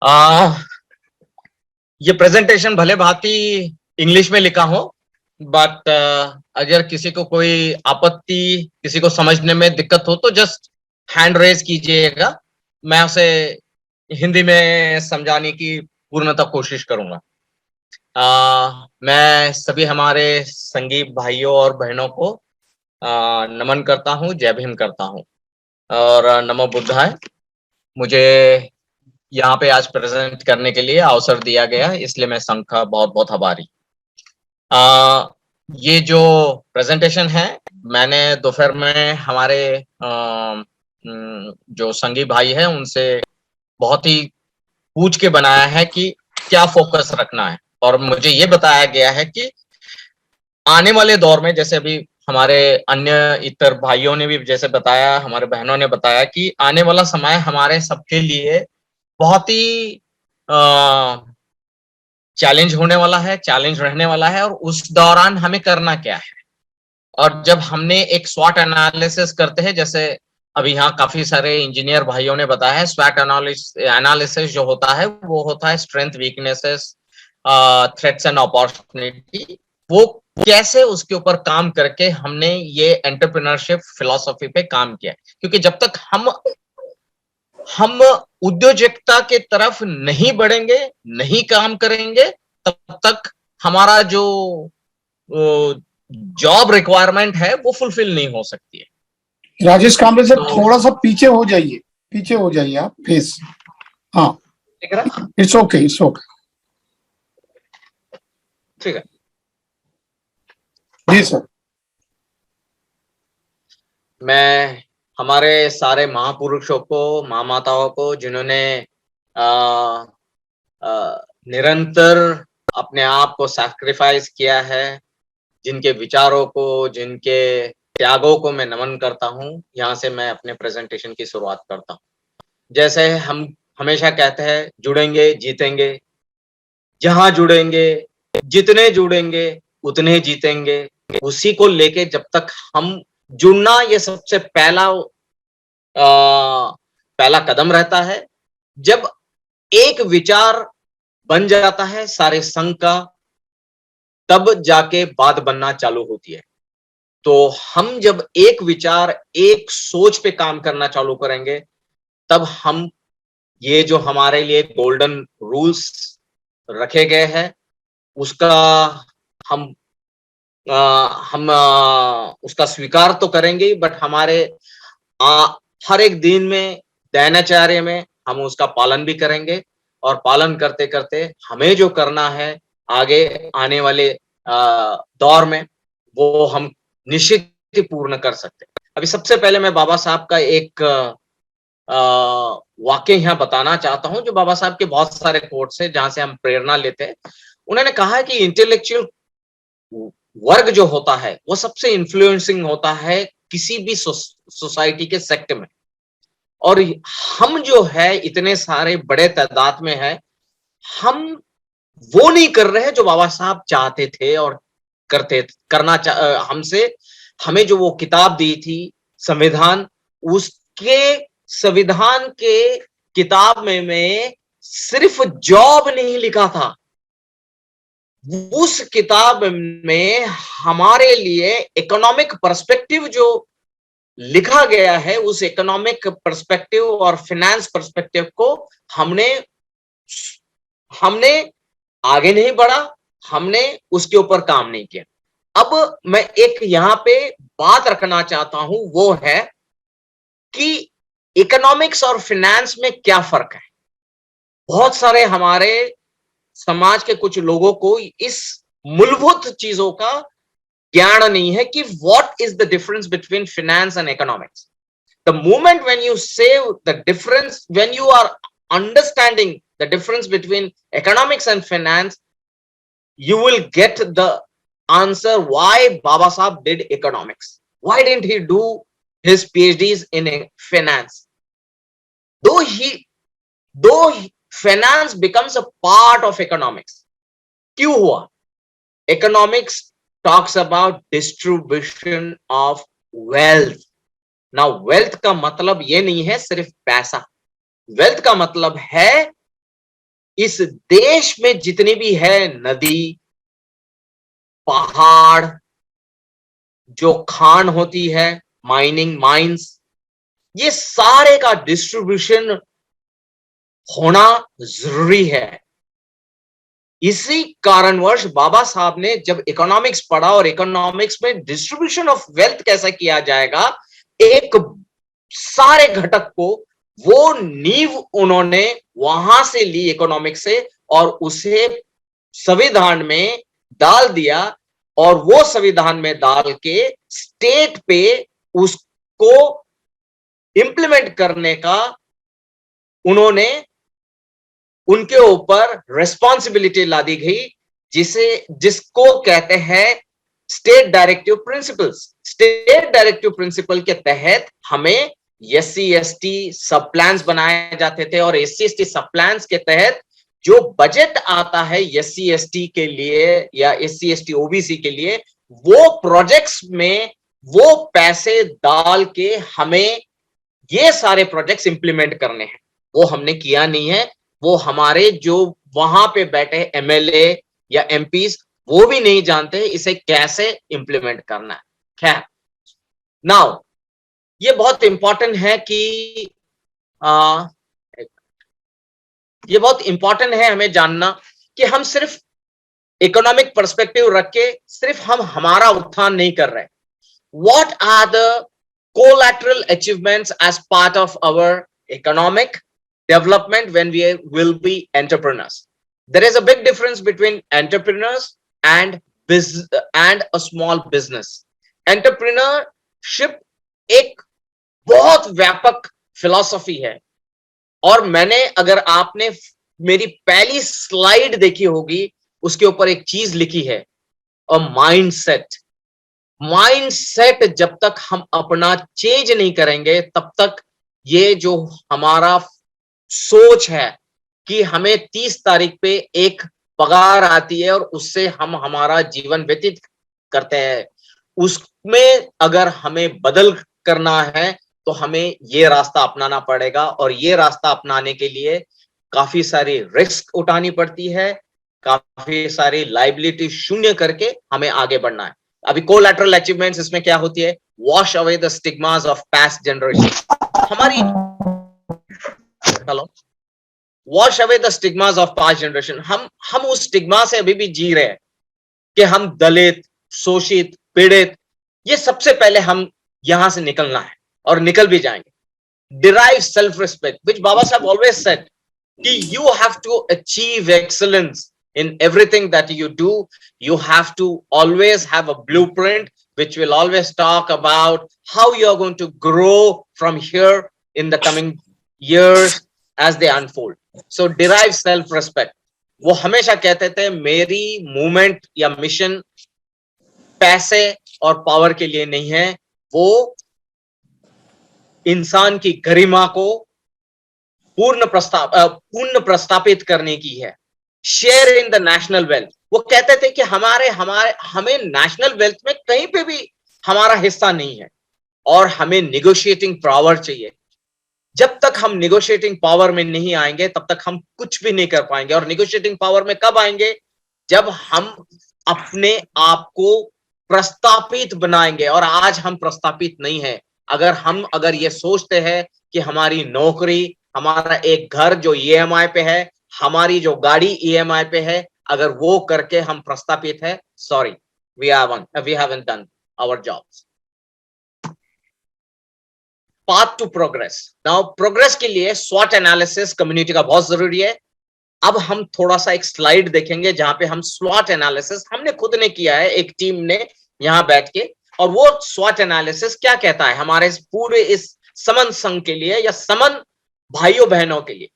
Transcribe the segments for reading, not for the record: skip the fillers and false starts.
आ, ये प्रेजेंटेशन भले भांति इंग्लिश में लिखा हो, बट अगर किसी को कोई आपत्ति, किसी को समझने में दिक्कत हो तो जस्ट हैंड रेज कीजिएगा, मैं उसे हिंदी में समझाने की पूर्णतः कोशिश करूंगा। मैं सभी हमारे संगीत भाइयों और बहनों को नमन करता हूँ, जय भीम करता हूँ और नमो बुद्धाय। मुझे यहाँ पे आज प्रेजेंट करने के लिए अवसर दिया गया, इसलिए मैं संघ का बहुत बहुत आभारी। ये जो प्रेजेंटेशन है, मैंने दोपहर में हमारे जो संगी भाई है उनसे बहुत ही पूछ के बनाया है कि क्या फोकस रखना है, और मुझे ये बताया गया है कि आने वाले दौर में, जैसे अभी हमारे अन्य इतर भाइयों ने भी जैसे बताया, हमारे बहनों ने बताया कि आने वाला समय हमारे सबके लिए बहुत ही चैलेंज होने वाला है, चैलेंज रहने वाला है, और उस दौरान हमें करना क्या है। और जब हमने एक स्वॉट एनालिसिस करते हैं, जैसे अभी यहाँ काफी सारे इंजीनियर भाइयों ने बताया है, स्वॉट एनालिसिस जो होता है वो होता है strength, weaknesses, threats and opportunity. वो कैसे उसके ऊपर काम करके हमने ये एंटरप्रेन्योरशिप फिलॉसफी पे काम किया है, क्योंकि जब तक हम उद्योजकता के तरफ नहीं बढ़ेंगे, नहीं काम करेंगे, तब तक हमारा जो जॉब रिक्वायरमेंट है वो फुलफिल नहीं हो सकती है। राजेश कामरे सर, थोड़ा सा पीछे हो जाइए, पीछे हो जाइए आप फेस। हाँ, इट्स ओके, इट्स ओके, ठीक है जी सर। मैं हमारे सारे महापुरुषों को, माँ माताओं को, जिन्होंने निरंतर अपने आप को सैक्रिफाइस किया है, जिनके विचारों को, जिनके त्यागों को मैं नमन करता हूँ, यहाँ से मैं अपने प्रेजेंटेशन की शुरुआत करता हूँ। जैसे हम हमेशा कहते हैं, जुड़ेंगे जीतेंगे, जहां जुड़ेंगे, जितने जुड़ेंगे उतने जीतेंगे, उसी को लेके जब तक हम जुड़ना, ये सबसे पहला कदम रहता है। जब एक विचार बन जाता है सारे संघ का, तब जाके बात बनना चालू होती है। तो हम जब एक विचार, एक सोच पे काम करना चालू करेंगे, तब हम ये जो हमारे लिए गोल्डन रूल्स रखे गए हैं, उसका हम उसका स्वीकार तो करेंगे, बट हमारे हर एक दिन में, दैनाचार्य में हम उसका पालन भी करेंगे, और पालन करते करते हमें जो करना है आगे आने वाले दौर में, वो हम निश्चित ही पूर्ण कर सकते हैं। अभी सबसे पहले मैं बाबा साहब का एक वाक्य यहाँ बताना चाहता हूँ, जो बाबा साहब के बहुत सारे कोट्स है जहां से हम प्रेरणा लेते हैं। उन्होंने कहा है कि इंटेलेक्चुअल वर्ग जो होता है वो सबसे इन्फ्लुएंसिंग होता है किसी भी सोसाइटी के सेक्टर में, और हम जो है इतने सारे बड़े तादाद में है, हम वो नहीं कर रहे हैं जो बाबा साहब चाहते थे और हमसे, हमें जो वो किताब दी थी संविधान, उसके संविधान के किताब में सिर्फ जॉब नहीं लिखा था, उस किताब में हमारे लिए इकोनॉमिक पर्सपेक्टिव जो लिखा गया है, उस इकोनॉमिक पर्सपेक्टिव और फाइनेंस पर्सपेक्टिव को हमने आगे नहीं बढ़ा, हमने उसके ऊपर काम नहीं किया। अब मैं एक यहां पे बात रखना चाहता हूं, वो है कि इकोनॉमिक्स और फाइनेंस में क्या फर्क है। बहुत सारे हमारे समाज के कुछ लोगों को इस मूलभूत चीजों का ज्ञान नहीं है कि what is the difference between finance and economics. The moment when you say the difference, when you are understanding the difference between economics and finance, you will get the answer why Baba Sahab did economics. Why didn't he do his PhDs in finance? Though finance becomes a part of economics. क्यों हुआ? Economics talks about distribution of wealth. Now wealth का मतलब ये नहीं है सिर्फ पैसा, wealth का मतलब है इस देश में जितनी भी है नदी, पहाड़, जो खान होती है, माइंस, ये सारे का डिस्ट्रीब्यूशन होना जरूरी है। इसी कारणवश बाबा साहब ने जब इकोनॉमिक्स पढ़ा और इकोनॉमिक्स में डिस्ट्रीब्यूशन ऑफ वेल्थ कैसा किया जाएगा, एक सारे घटक को वो नींव उन्होंने वहां से ली इकोनॉमिक्स से और उसे संविधान में डाल दिया और वो संविधान में डाल के स्टेट पे उसको इंप्लीमेंट करने का उन्होंने उनके ऊपर रिस्पॉन्सिबिलिटी ला दी गई, जिसको कहते हैं state directive principles. State directive principle के तहत हमें SC/ST सब प्लान्स बनाए जाते थे और SC/ST सब प्लान्स के तहत जो बजट आता है SC/ST के लिए या SC/ST OBC के लिए, वो प्रोजेक्ट्स में वो पैसे डाल के हमें ये सारे प्रोजेक्ट्स इंप्लीमेंट करने हैं। वो हमने किया नहीं है। वो हमारे जो वहां पे बैठे MLA या MPs वो भी नहीं जानते इसे कैसे इंप्लीमेंट करना है। खैर, नाउ ये बहुत इंपॉर्टेंट है कि ये बहुत इंपॉर्टेंट है हमें जानना कि हम सिर्फ इकोनॉमिक पर्सपेक्टिव रख के सिर्फ हम हमारा उत्थान नहीं कर रहे। What are the collateral achievements as part of our economic development when we will be entrepreneurs? There is a big difference between entrepreneurs and a small business. Entrepreneurship एक बहुत व्यापक फिलॉसफी है और मैंने, अगर आपने मेरी पहली स्लाइड देखी होगी, उसके ऊपर एक चीज लिखी है, अ माइंडसेट। माइंडसेट जब तक हम अपना चेंज नहीं करेंगे तब तक ये जो हमारा सोच है कि हमें 30 तारीख पे एक पगार आती है और उससे हम हमारा जीवन व्यतीत करते हैं, उसमें अगर हमें बदल करना है तो हमें ये रास्ता अपनाना पड़ेगा और ये रास्ता अपनाने के लिए काफी सारी रिस्क उठानी पड़ती है, काफी सारी लायबिलिटी शून्य करके हमें आगे बढ़ना है। अभी कोलैटरल अचीवमेंट्स इसमें क्या होती है? Wash away the stigmas of past generation. हमारी hello, wash away the stigmas of past generation. हम उस स्टिग्मा से अभी भी जी रहे हैं कि हम दलित, शोषित, पीड़ित, ये सबसे पहले हम यहां से निकलना है और निकल भी जाएंगे। Derive self respect, which Baba Saheb always said कि you have to achieve excellence in everything that you do. You have to always have a blueprint which will always talk about how you are going to grow from here in the coming years as they unfold. So derive self respect. वो हमेशा कहते थे मेरी movement या mission पैसे और power के लिए नहीं है, वो इंसान की गरिमा को पूर्ण प्रस्तापित करने की है। Share in the national wealth. वो कहते थे कि हमें नेशनल वेल्थ में कहीं पे भी हमारा हिस्सा नहीं है और हमें निगोशिएटिंग पावर चाहिए। जब तक हम निगोशिएटिंग पावर में नहीं आएंगे तब तक हम कुछ भी नहीं कर पाएंगे। और निगोशिएटिंग पावर में कब आएंगे? जब हम अपने आप को प्रस्तापित बनाएंगे। और आज हम प्रस्तापित नहीं है। अगर ये सोचते हैं कि हमारी नौकरी, हमारा एक घर जो EMI पे है, हमारी जो गाड़ी EMI पे है, अगर वो करके हम प्रस्तापित है, sorry, we haven't done our jobs. Path to progress. Now progress के लिए SWOT एनालिसिस कम्युनिटी का बहुत जरूरी है। अब हम थोड़ा सा एक स्लाइड देखेंगे जहां पे हम SWOT एनालिसिस हमने खुद ने किया है, एक टीम ने यहां बैठ के। और वो SWOT एनालिसिस क्या कहता है हमारे पूरे इस समन संघ के लिए या समन भाइयों बहनों के लिए?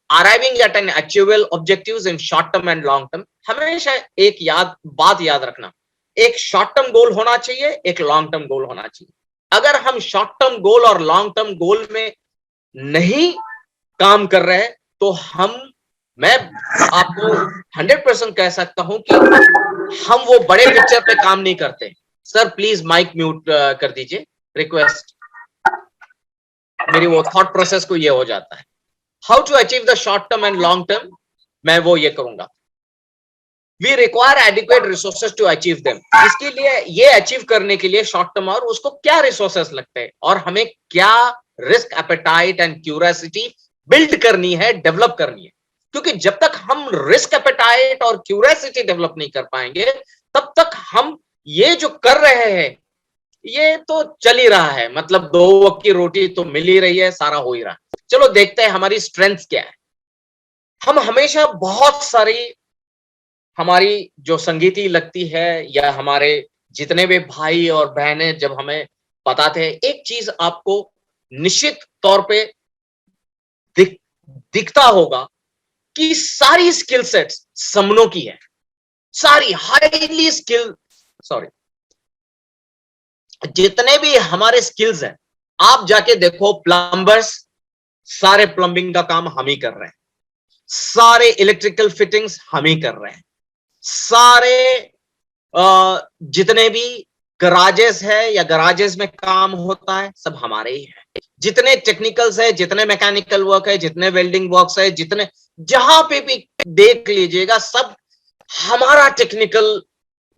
Arriving at an achievable objectives in short term and long term. हमेशा एक बात याद रखना, एक शॉर्ट टर्म गोल होना चाहिए, एक लॉन्ग टर्म गोल होना चाहिए। अगर हम शॉर्ट टर्म गोल और लॉन्ग टर्म गोल में नहीं काम कर रहे हैं तो मैं आपको 100% कह सकता हूं कि हम वो बड़े पिक्चर पे काम नहीं करते। सर प्लीज माइक म्यूट कर दीजिए, रिक्वेस्ट। मेरी वो थॉट प्रोसेस को ये हो जाता है। How to achieve the short term and long term? मैं वो ये करूंगा। We require adequate resources to achieve them. इसके लिए, ये अचीव करने के लिए शॉर्ट टर्म और उसको क्या रिसोर्सेज लगते हैं और हमें क्या risk appetite and curiosity build करनी है, डेवलप करनी है। क्योंकि जब तक हम रिस्क एपेटाइट और क्यूरियोसिटी डेवलप नहीं कर पाएंगे, तब तक हम ये जो कर रहे हैं ये तो चल ही रहा है, मतलब 2 वक्त की रोटी तो मिल ही रही है, सारा हो ही रहा है। चलो देखते हैं हमारी स्ट्रेंथ क्या है। हम हमेशा बहुत सारी हमारी जो संगीति लगती है या हमारे जितने भी भाई और बहनें जब हमें बताते हैं, एक चीज आपको निश्चित तौर पे दिखता होगा कि सारी स्किल सेट्स समनों की है, सारी हाईली स्किल, सॉरी, जितने भी हमारे स्किल्स हैं, आप जाके देखो प्लम्बर्स, सारे प्लम्बिंग का काम हम ही कर रहे हैं, सारे इलेक्ट्रिकल फिटिंग्स हम ही कर रहे हैं, सारे जितने भी गराजेस है या गराजेस में काम होता है सब हमारे ही है, जितने टेक्निकल्स है, जितने मैकेनिकल वर्क है, जितने वेल्डिंग वर्क्स है, जितने जहां पे भी देख लीजिएगा सब हमारा टेक्निकल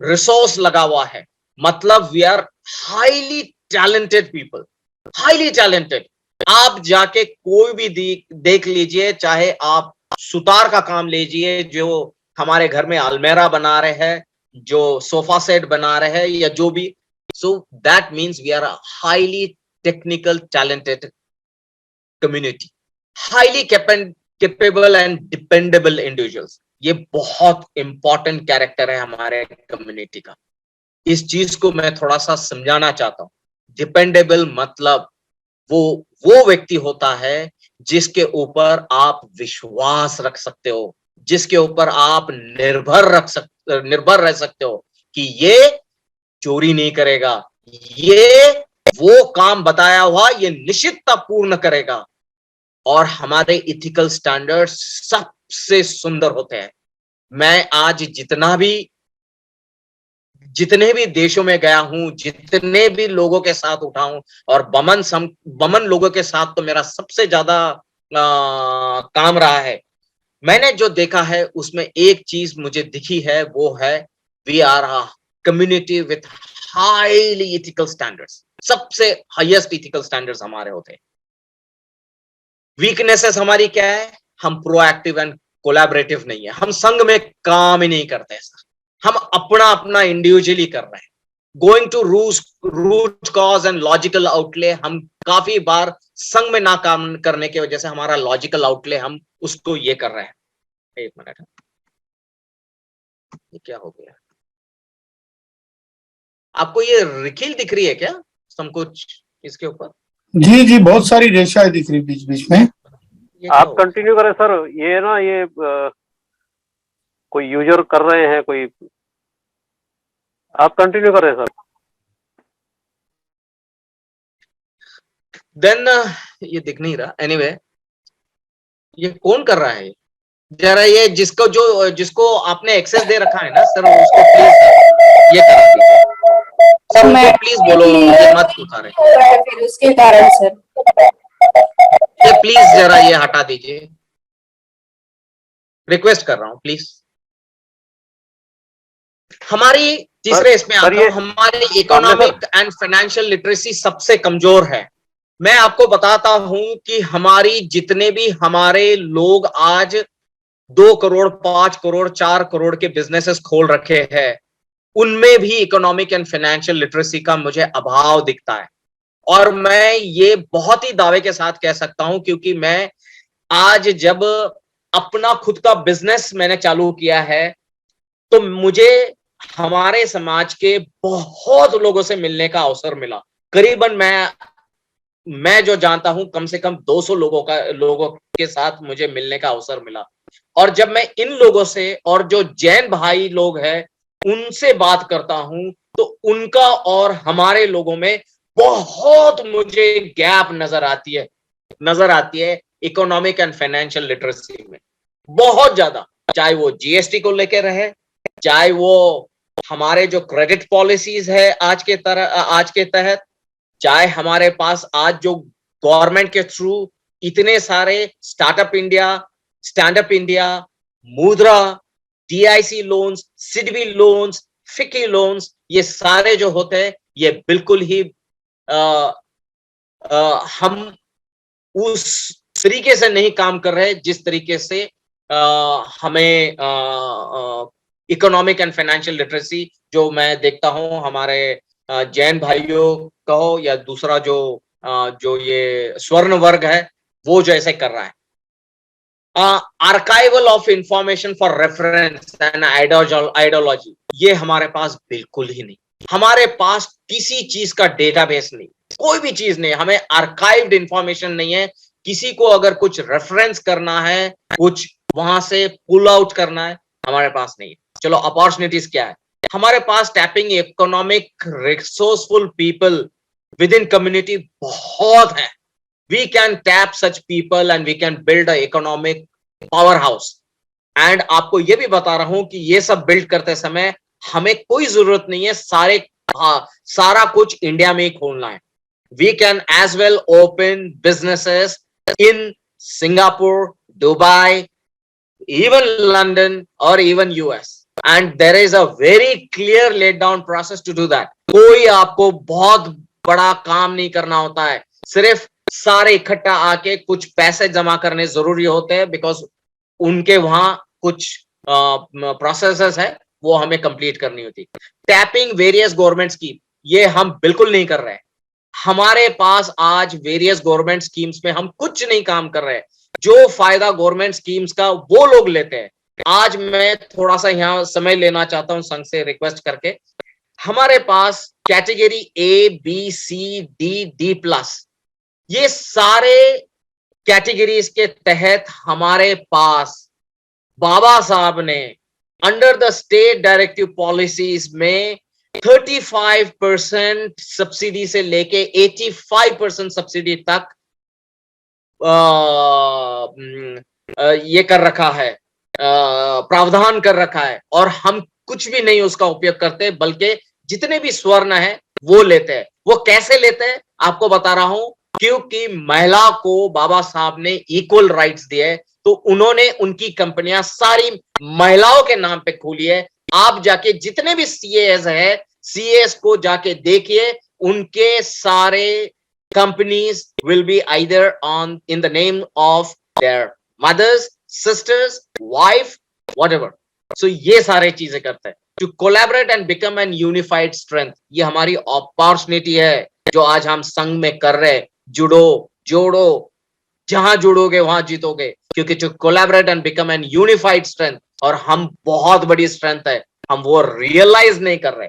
रिसोर्स लगा हुआ है। मतलब we are highly talented people, highly talented. आप जाके कोई भी देख लीजिए, चाहे आप सुतार का काम लीजिए जो हमारे घर में अलमेरा बना रहे हैं, जो सोफा सेट बना रहे हैं या जो भी, so that means we are a highly technical talented community, highly capable and dependable individuals. ये बहुत इंपॉर्टेंट कैरेक्टर है हमारे कम्युनिटी का। इस चीज को मैं थोड़ा सा समझाना चाहता हूँ। डिपेंडेबल मतलब वो व्यक्ति होता है जिसके ऊपर आप विश्वास रख सकते हो, जिसके ऊपर आप निर्भर रह सकते हो कि ये चोरी नहीं करेगा, ये वो काम बताया हुआ ये निश्चितता पूर्ण करेगा, और हमारे इथिकल स्टैंडर्ड्स सबसे सुंदर होते हैं। मैं आज जितने भी देशों में गया हूं, जितने भी लोगों के साथ उठा हूं, और बमन लोगों के साथ तो मेरा सबसे ज्यादा काम रहा है। मैंने जो देखा है उसमें एक चीज मुझे दिखी है, वो है we are a community with highly ethical standards. सबसे हाईएस्ट इथिकल स्टैंडर्ड्स हमारे होते हैं। वीकनेसेस हमारी क्या है? हम प्रोएक्टिव एंड कोलैबोरेटिव नहीं है, हम संघ में काम ही नहीं करते सर, हम अपना अपना इंडिविजुअली कर रहे हैं। Going to root cause and logical outlay, हम काफी बार संघ में ना काम करने की वजह से हमारा लॉजिकल आउटले हम उसको ये कर रहे हैं। एक मिनट, ये क्या हो गया? आपको ये रिखिल दिख रही है क्या संकुच इसके ऊपर? जी जी, बहुत सारी रेशाएं दिख रही बीच बीच में। आप कंटिन्यू करें सर। ये ना ये कोई यूजर कर रहे हैं कोई, आप कंटिन्यू करें सर। देन ये दिख नहीं रहा। एनीवे, ये कौन कर रहा है? जरा ये जिसको आपने एक्सेस दे रखा है ना सर, उसको प्लीज ये करा दीजिए सर, मैं प्लीज बोलो, ये मत उतारे फिर उसके कारण सर, ये प्लीज जरा ये हटा दीजिए, रिक्वेस्ट कर रहा हूं प्लीज। हमारी तीसरे इसमें आता हूं, हमारी इकोनॉमिक एंड फाइनेंशियल लिटरेसी सबसे कमजोर है। मैं आपको बताता हूं कि हमारी जितने भी हमारे लोग आज 2 करोड़ 5 करोड़ 4 करोड़ के बिजनेसेस खोल रखे हैं, उनमें भी इकोनॉमिक एंड फाइनेंशियल लिटरेसी का मुझे अभाव दिखता है। और मैं ये बहुत ही दावे के साथ कह सकता हूं, क्योंकि मैं आज जब अपना खुद का बिजनेस मैंने चालू किया है, तो मुझे हमारे समाज के बहुत लोगों से मिलने का अवसर मिला। करीबन मैं जो जानता हूं कम से कम 200 लोगों के साथ मुझे मिलने का अवसर मिला। और जब मैं इन लोगों से और जो जैन भाई लोग हैं उनसे बात करता हूं, तो उनका और हमारे लोगों में बहुत मुझे गैप नजर आती है इकोनॉमिक एंड फाइनेंशियल लिटरेसी में, बहुत ज्यादा। चाहे वो जीएसटी को लेकर रहे, चाहे वो हमारे जो क्रेडिट पॉलिसीज है आज के तहत, चाहे हमारे पास आज जो गवर्नमेंट के थ्रू इतने सारे startup India, stand up India, मुद्रा, DIC लोन्स, सिडबी लोन्स, फिकी लोन्स, ये सारे जो होते हैं ये बिल्कुल ही हम उस तरीके से नहीं काम कर रहे जिस तरीके से हमें इकोनॉमिक एंड फाइनेंशियल लिटरेसी जो मैं देखता हूं हमारे जैन भाइयों कहो या दूसरा जो ये स्वर्ण वर्ग है वो जो ऐसे कर रहा है। Archival of information for reference and ideology, ये हमारे पास बिल्कुल ही नहीं। हमारे पास किसी चीज का डेटाबेस नहीं, कोई भी चीज नहीं, हमें आर्काइव्ड इंफॉर्मेशन नहीं है। किसी को अगर कुछ रेफरेंस करना है, कुछ वहां से पुल आउट करना है, हमारे पास नहीं है। चलो अपॉर्चुनिटीज क्या है हमारे पास? Tapping economic resourceful people within community बहुत है। We can tap such people and we can build an economic powerhouse. And आपको ये भी बता रहा हूं कि ये सब बिल्ड करते समय हमें कोई जरूरत नहीं है सारा कुछ इंडिया में ही खोलना है। We can as well open businesses in Singapore, Dubai, even London or even US. And there is a very clear laid down process to do that. कोई आपको बहुत बड़ा काम नहीं करना होता है, सिर्फ सारे इकट्ठा आके कुछ पैसे जमा करने जरूरी होते हैं, बिकॉज उनके वहां कुछ प्रोसेसेस है वो हमें कंप्लीट करनी होती। टैपिंग वेरियस गवर्नमेंट स्कीम, ये हम बिल्कुल नहीं कर रहे। हमारे पास आज वेरियस गवर्नमेंट स्कीम्स में हम कुछ नहीं काम कर रहे। जो फायदा गवर्नमेंट स्कीम्स का वो लोग लेते हैं। आज मैं थोड़ा सा यहाँ समय लेना चाहता हूं संघ से रिक्वेस्ट करके। हमारे पास category A, B, C, D, D+, ये सारे कैटेगरीज के तहत हमारे पास बाबा साहब ने under the state directive policies में 35% सब्सिडी से लेके 85% सब्सिडी तक ये कर रखा है, प्रावधान कर रखा है। और हम कुछ भी नहीं उसका उपयोग करते, बल्कि जितने भी स्वर्ण है वो लेते हैं। वो कैसे लेते हैं आपको बता रहा हूं, क्योंकि महिला को बाबा साहब ने इक्वल राइट्स दिए, तो उन्होंने उनकी कंपनियां सारी महिलाओं के नाम पे खोली है। आप जाके जितने भी CAS है, CAS को जाके देखिए, उनके सारे companies will be either on in the name of their mothers, sisters, wife, whatever. So ये सारे चीजें करते हैं to collaborate and become an unified strength. ये हमारी अपॉर्चुनिटी है जो आज हम संघ में कर रहे। जुड़ो, जोड़ो, जहां जुड़ोगे वहां जीतोगे, क्योंकि to collaborate and become an unified strength, और हम बहुत बड़ी स्ट्रेंथ है, हम वो रियलाइज नहीं कर रहे।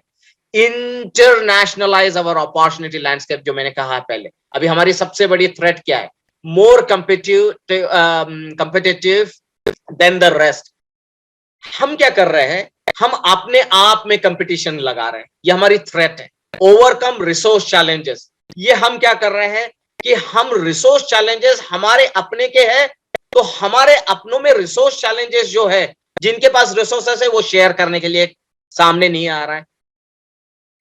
इंटरनेशनलाइज अवर अपॉर्चुनिटी लैंडस्केप, जो मैंने कहा पहले। अभी हमारी सबसे बड़ी थ्रेट क्या है? More competitive than the rest. हम क्या कर रहे हैं? हम अपने आप में कंपटीशन लगा रहे हैं, ये हमारी थ्रेट है। ओवरकम रिसोर्स चैलेंजेस, ये हम क्या कर रहे हैं कि हम रिसोर्स चैलेंजेस हमारे अपने के हैं, तो हमारे अपनों में रिसोर्स चैलेंजेस जो है, जिनके पास रिसोर्सेस है वो शेयर करने के लिए सामने नहीं आ रहा है।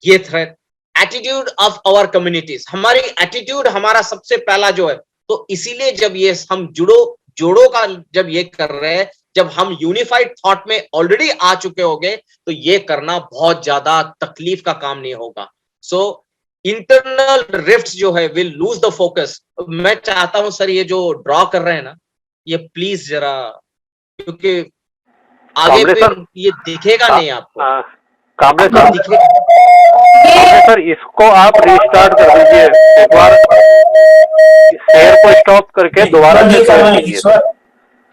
ये threat. Attitude of our communities, हमारी एटीट्यूड हमारा सबसे पहला जो है। तो इसीलिए जब ये हम जोड़ो का जब ये कर रहे हैं, जब हम यूनिफाइड थॉट में ऑलरेडी आ चुके होंगे, तो ये करना बहुत ज्यादा तकलीफ का काम नहीं होगा। सो इंटरनल रिफ्ट्स जो है विल लूज द फोकस। मैं चाहता हूं सर, ये जो ड्रॉ कर रहे हैं ना, ये प्लीज जरा, क्योंकि आगे पे ये दिखेगा नहीं आपको। कामले सर, इसको आप रिस्टार्ट कर दीजिए एक बार, शेयर को स्टॉप करके दोबारा से शेयर कीजिए।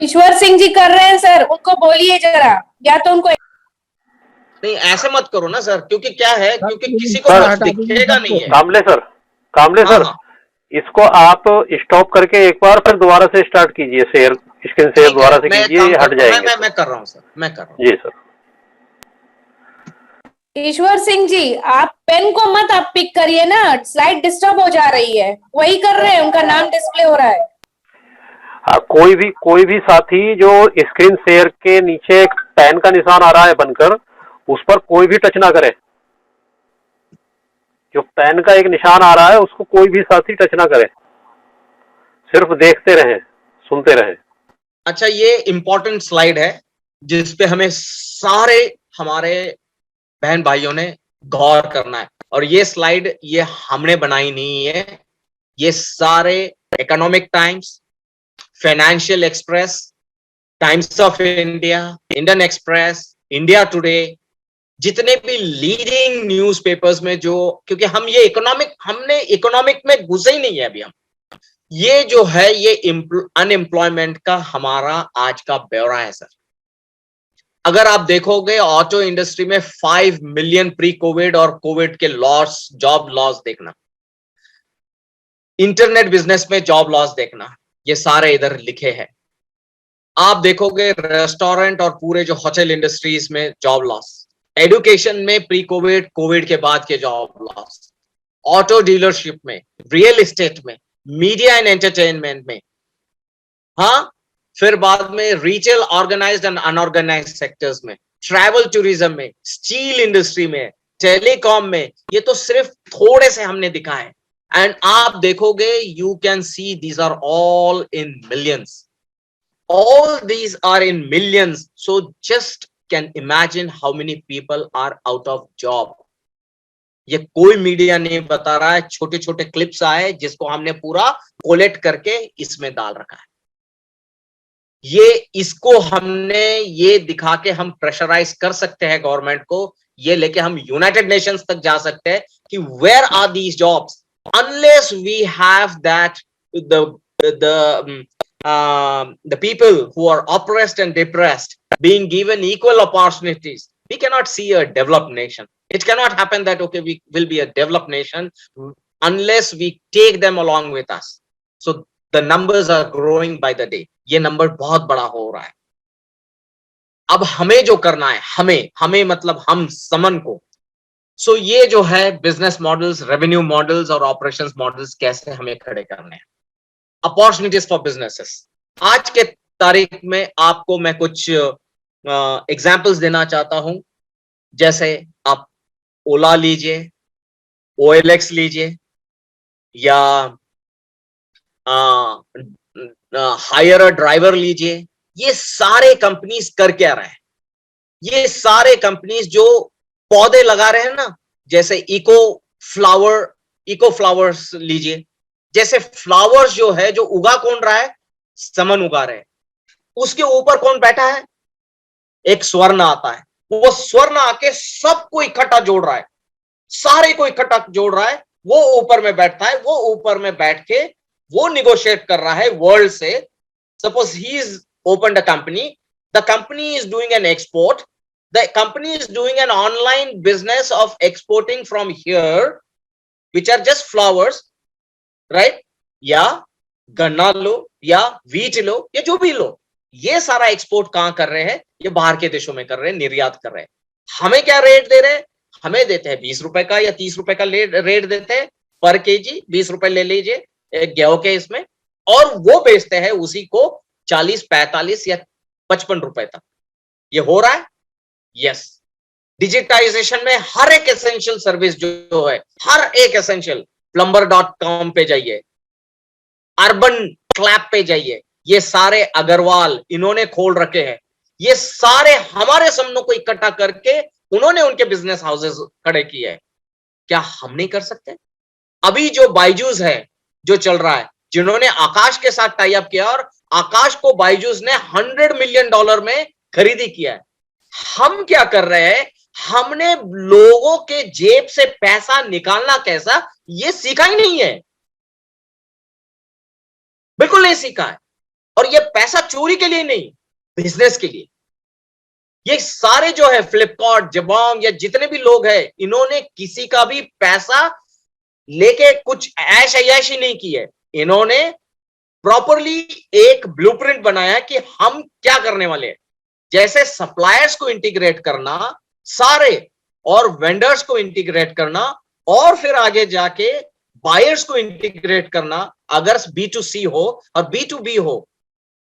ईश्वर सिंह जी कर रहे हैं सर, उनको बोलिए जरा, या तो उनको नहीं, ऐसे मत करो ना सर, क्योंकि क्या है, क्योंकि किसी को दिखेगा नहीं है। कामले सर, इसको आप स्टॉप करके एक बार फिर दोबारा से स्टार्ट कीजिए, शेयर स्क्रीन शेयर दोबारा से कीजिए, ये हट जाएंगे। मैं कर रहा हूँ सर, मैं कर रहा हूँ। जी सर। ईश्वर सिंह जी, आप पेन को मत आप पिक करिए ना, स्लाइड डिस्टर्ब हो जा रही है। वही कर रहे हैं, उनका नाम डिस्प्ले हो रहा है। हाँ, कोई भी साथी जो स्क्रीन शेयर के नीचे एक पेन का निशान आ रहा है बनकर, उस पर कोई भी टच ना करे। जो पेन का एक निशान आ रहा है उसको कोई भी साथी टच ना करे, सिर्फ देखते रहें, सुनते रहें। अच्छा, ये इंपॉर्टेंट स्लाइड है, जिसपे हमें सारे हमारे बहन भाइयों ने गौर करना है। और ये स्लाइड ये हमने बनाई नहीं है, ये सारे economic times, financial express, times of India, Indian express, India today, जितने भी लीडिंग न्यूज़पेपर्स में जो, क्योंकि हम ये हमने इकोनॉमिक में घुसे ही नहीं है अभी हम, ये जो है ये अनएम्प्लॉयमेंट का हमारा आज का ब्यौरा है सर। अगर आप देखोगे ऑटो इंडस्ट्री में 5 मिलियन प्री कोविड और कोविड के लॉस, जॉब लॉस देखना, इंटरनेट बिजनेस में जॉब लॉस देखना, ये सारे इधर लिखे हैं। आप देखोगे रेस्टोरेंट और पूरे जो होटल इंडस्ट्रीज में जॉब लॉस, एजुकेशन में प्री कोविड, कोविड के बाद के जॉब लॉस, ऑटो डीलरशिप में, रियल एस्टेट में, मीडिया एंड एंटरटेनमेंट में, हाँ, फिर बाद में retail organized and unorganized sectors में, ट्रैवल टूरिज्म में, स्टील इंडस्ट्री में, टेलीकॉम में, ये तो सिर्फ थोड़े से हमने दिखाए। एंड आप देखोगे you can see these are all in millions, all these are in millions, so just can imagine how many people are out of job. ये कोई मीडिया नहीं बता रहा है, छोटे छोटे क्लिप्स आए जिसको हमने पूरा कोलेक्ट करके इसमें डाल रखा है। ये इसको हमने ये दिखा के हम प्रेशराइज कर सकते हैं गवर्नमेंट को, ये लेके हम यूनाइटेड नेशंस तक जा सकते हैं कि where are these jobs, unless we have that the people who are oppressed and depressed being given equal opportunities, we cannot see a developed nation. It cannot happen that okay, we will be a developed nation unless we take them along with us. So the numbers are growing by the day. ये number बहुत बड़ा हो रहा है। अब हमें जो करना है, हमें मतलब हम समन को, सो ये जो है बिजनेस मॉडल्स, रेवेन्यू मॉडल्स और ऑपरेशंस मॉडल्स कैसे हमें खड़े करने हैं। अपॉर्चुनिटीज फॉर बिजनेसेस, आज के तारीख में आपको मैं कुछ एग्जांपल्स देना चाहता हूं। जैसे आप ओला लीजिए, OLX लीजिए, या हायर अ ड्राइवर लीजिए। ये सारे कंपनीज कर क्या रहे हैं? ये सारे कंपनीज जो पौधे लगा रहे हैं ना, जैसे इको फ्लावर्स लीजिए, जैसे फ्लावर्स जो है, जो उगा कौन रहा है? समन उगा रहे हैं। उसके ऊपर कौन बैठा है? एक स्वर्ण आता है, वो स्वर्ण आके सबको इकट्ठा जोड़ रहा है, सारे को इकट्ठा जोड़ रहा है, वो ऊपर में बैठता है, वो ऊपर में बैठ के वो निगोशिएट कर रहा है वर्ल्ड से। Suppose he is open the company is doing an export, the company is doing an online business of exporting from here which are just flowers, right? या गन्ना लो या वीट लो या जो भी लो, ये सारा एक्सपोर्ट कहां कर रहे हैं? ये बाहर के देशों में कर रहे हैं, निर्यात कर रहे हैं। हमें क्या रेट दे रहे हैं? हमें देते हैं 20 रुपए का या 30 रुपए का रेट देते हैं पर केजी। 20 रुपए ले लीजिए गेहूं के इसमें, और वो बेचते हैं उसी को 40, 45 या 55 रुपए तक। ये हो रहा है? यस। डिजिटाइजेशन में हर एक एसेंशियल सर्विस जो है, हर एक एसेंशियल, plumber.com पे जाइए, अर्बन क्लैप पे जाइए, ये सारे अग्रवाल इन्होंने खोल रखे हैं। ये सारे हमारे समनों को इकट्ठा करके उन्होंने उनके बिजनेस हाउसेस खड़े किए हैं। क्या हम नहीं कर सकते? अभी जो बायजूस है जो चल रहा है, जिन्होंने आकाश के साथ टाई अप किया, और आकाश को बायजूस ने $100 मिलियन में खरीदी किया है। हम क्या कर रहे हैं? हमने लोगों के जेब से पैसा निकालना कैसा, ये सीखा ही नहीं है, बिल्कुल नहीं सीखा है। और ये पैसा चोरी के लिए नहीं, बिजनेस के लिए। ये सारे जो है फ्लिपकार्ट, जबोंग या जितने भी लोग हैं, इन्होंने किसी का भी पैसा लेके कुछ ऐश अय्याशी नहीं की है। इन्होंने प्रॉपरली एक ब्लूप्रिंट बनाया कि हम क्या करने वाले हैं। जैसे सप्लायर्स को इंटीग्रेट करना सारे, और वेंडर्स को इंटीग्रेट करना, और फिर आगे जाके बायर्स को इंटीग्रेट करना। अगर B2C हो और B2B हो,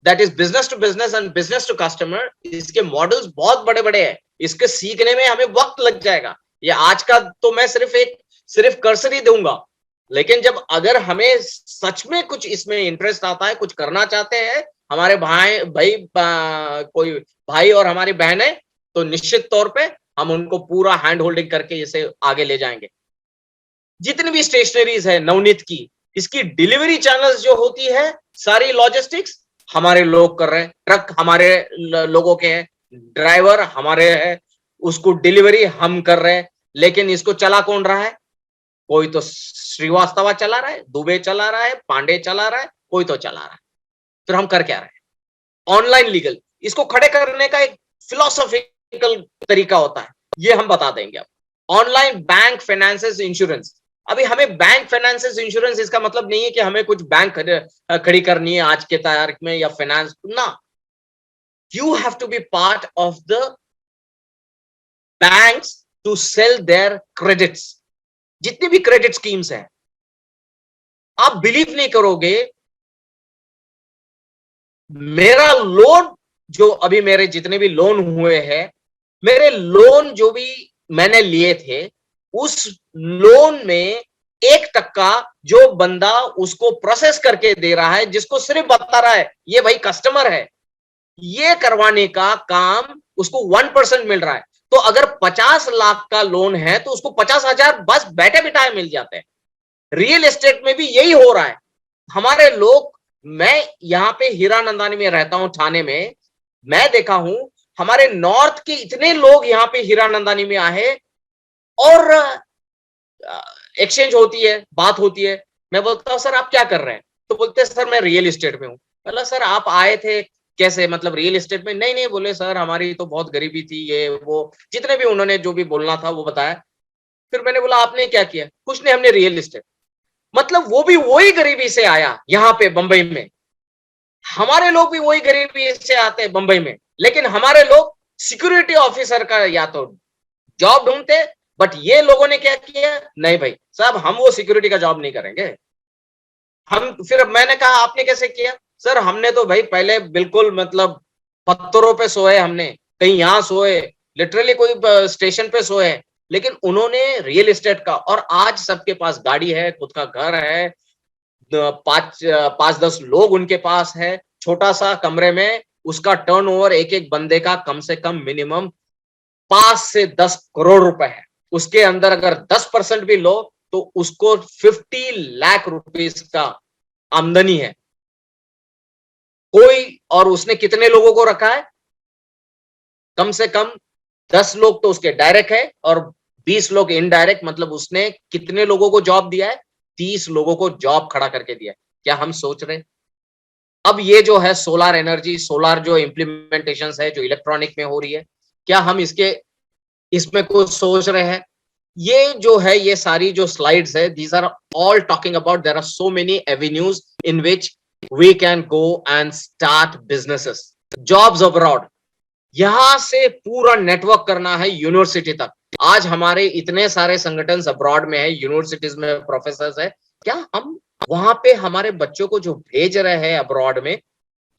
that is business to business and business to customer, इसके मॉडल्स बहुत बड़े बड़े हैं। इसके सीखने में हमें वक्त लग जाएगा। ये आज का तो मैं सिर्फ कर्सर ही दूंगा, लेकिन जब अगर हमें सच में कुछ इसमें इंटरेस्ट आता है, कुछ करना चाहते हैं, हमारे कोई भाई और हमारी बहन है तो निश्चित तौर पे हम उनको पूरा हैंड होल्डिंग करके इसे आगे ले जाएंगे। जितनी भी स्टेशनरीज है नवनीत की, इसकी डिलीवरी चैनल्स जो होती है, सारी लॉजिस्टिक्स हमारे लोग कर रहे हैं, ट्रक हमारे लोगों के हैं, ड्राइवर हमारे हैं, उसको डिलीवरी हम कर रहे हैं। लेकिन इसको चला कौन रहा है? कोई तो श्रीवास्तव चला रहा है, दुबे चला रहा है, पांडे चला रहा है, कोई तो चला रहा है। फिर हम कर क्या रहे हैं? ऑनलाइन लीगल, इसको खड़े करने का एक फिलोसॉफिकल तरीका होता है, ये हम बता देंगे। अब ऑनलाइन बैंक फाइनेंसेस इंश्योरेंस, अभी हमें बैंक फाइनेंसेस इंश्योरेंस इसका मतलब नहीं है कि हमें कुछ बैंक खड़ी करनी है आज के तारीख में या फाइनेंस ना। You have to be part of the banks to sell their credits. जितनी भी क्रेडिट स्कीम्स हैं, आप बिलीव नहीं करोगे, मेरा लोन जो अभी मेरे जितने भी लोन हुए हैं, मेरे लोन जो भी मैंने लिए थे, उस लोन में 1% जो बंदा उसको प्रोसेस करके दे रहा है, जिसको सिर्फ बता रहा है ये भाई कस्टमर है, ये करवाने का काम उसको 1% मिल रहा है। तो अगर 50 लाख का लोन है तो उसको 50,000 बस बैठे बिठाए मिल जाते हैं। रियल एस्टेट में भी यही हो रहा है। हमारे लोग, मैं यहाँ पे हीरानंदानी में रहता हूं, थाने में, मैं देखा हूं हमारे नॉर्थ के इतने लोग यहाँ पे हीरानंदानी में आए और एक्सचेंज होती है, बात होती है। मैं बोलता हूँ सर आप क्या कर रहे हैं? तो बोलते हैं सर मैं रियल एस्टेट में हूँ। बोला सर आप आए थे कैसे, मतलब रियल एस्टेट में? नहीं नहीं, बोले सर हमारी तो बहुत गरीबी थी, ये वो, जितने भी उन्होंने जो भी बोलना था वो बताया। फिर मैंने बोला आपने क्या किया? कुछ नहीं, हमने रियल एस्टेट। मतलब वो भी वही गरीबी से आया यहाँ पे बंबई में, हमारे लोग भी वही गरीबी से आते हैं बंबई में। लेकिन हमारे लोग सिक्योरिटी ऑफिसर का या तो जॉब ढूंढते, बट ये लोगों ने क्या किया, नहीं भाई साहब हम वो सिक्योरिटी का जॉब नहीं करेंगे। हम फिर मैंने कहा आपने कैसे किया? सर हमने तो भाई पहले बिल्कुल मतलब पत्थरों पे सोए, हमने कहीं यहाँ सोए, लिटरली कोई स्टेशन पे सोए, लेकिन उन्होंने रियल एस्टेट का, और आज सबके पास गाड़ी है, खुद का घर है, 5-10 लोग उनके पास है, छोटा सा कमरे में उसका टर्नओवर एक एक बंदे का कम से कम मिनिमम 5 से 10 करोड़ रुपए है। उसके अंदर अगर 10% भी लो तो उसको 50 लाख रुपीस का आमदनी है कोई। और उसने कितने लोगों को रखा है? कम से कम 10 लोग तो उसके डायरेक्ट है और 20 लोग इनडायरेक्ट। मतलब उसने कितने लोगों को जॉब दिया है? 30 लोगों को जॉब खड़ा करके दिया। क्या हम सोच रहे? अब ये जो है सोलर एनर्जी, सोलर जो इम्प्लीमेंटेशन है जो इलेक्ट्रॉनिक में हो रही है, क्या हम इसमें कुछ सोच रहे हैं? ये जो है, ये सारी जो स्लाइड्स है, these are all talking about there are so many avenues in which we can go and start businesses, jobs abroad. यहां से पूरा नेटवर्क करना है यूनिवर्सिटी तक। आज हमारे इतने सारे संगठन अब्रॉड में है, यूनिवर्सिटीज में प्रोफेसर है, क्या हम वहां पे हमारे बच्चों को जो भेज रहे हैं अब्रॉड में,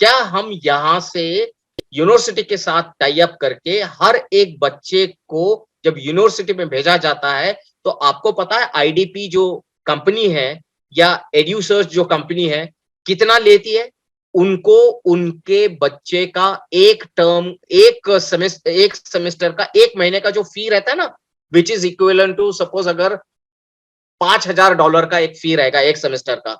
क्या हम यहाँ से यूनिवर्सिटी के साथ टाई अप करके हर एक बच्चे को जब यूनिवर्सिटी में भेजा जाता है, तो आपको पता है आईडीपी जो कंपनी है या एड्यूसर्च जो कंपनी है कितना लेती है? उनको उनके बच्चे का एक सेमेस्टर का 1 महीने का जो फी रहता है ना, which is equivalent to suppose अगर $5,000 का एक फी रहेगा एक सेमेस्टर का,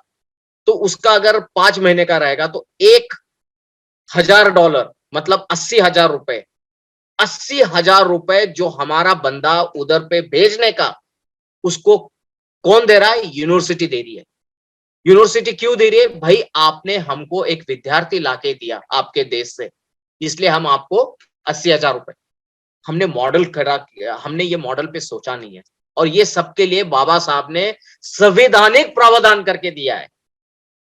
तो उसका अगर 5 महीने का रहेगा तो $1,000 मतलब 80,000 रुपए। 80,000 रुपए जो हमारा बंदा उधर पे भेजने का, उसको कौन दे रहा है? यूनिवर्सिटी दे रही है। यूनिवर्सिटी क्यों दे रही है? भाई आपने हमको एक विद्यार्थी लाके दिया आपके देश से, इसलिए हम आपको 80,000 रुपए। हमने मॉडल खड़ा किया, हमने ये मॉडल पे सोचा नहीं है, और ये सबके लिए बाबा साहब ने संवैधानिक प्रावधान करके दिया है।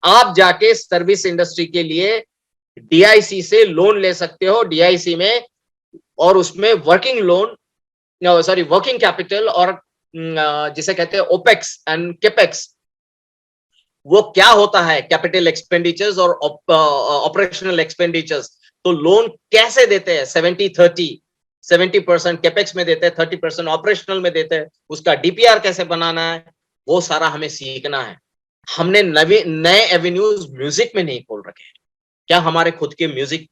आप जाके सर्विस इंडस्ट्री के लिए डीआईसी से लोन ले सकते हो, डीआईसी में, और उसमें working loan, sorry working capital, और जिसे कहते हैं ओपेक्स एंड केपेक्स। वो क्या होता है? कैपिटल एक्सपेंडिचर्स और ऑपरेशनल एक्सपेंडिचर्स। तो लोन कैसे देते हैं? 70-30, 70% कैपेक्स में देते हैं, 30% ऑपरेशनल में देते हैं। उसका डीपीआर कैसे बनाना है, वो सारा हमें सीखना है। हमने नए एवेन्यूज म्यूजिक में नहीं खोल रखे हैं, क्या हमारे खुद के म्यूजिक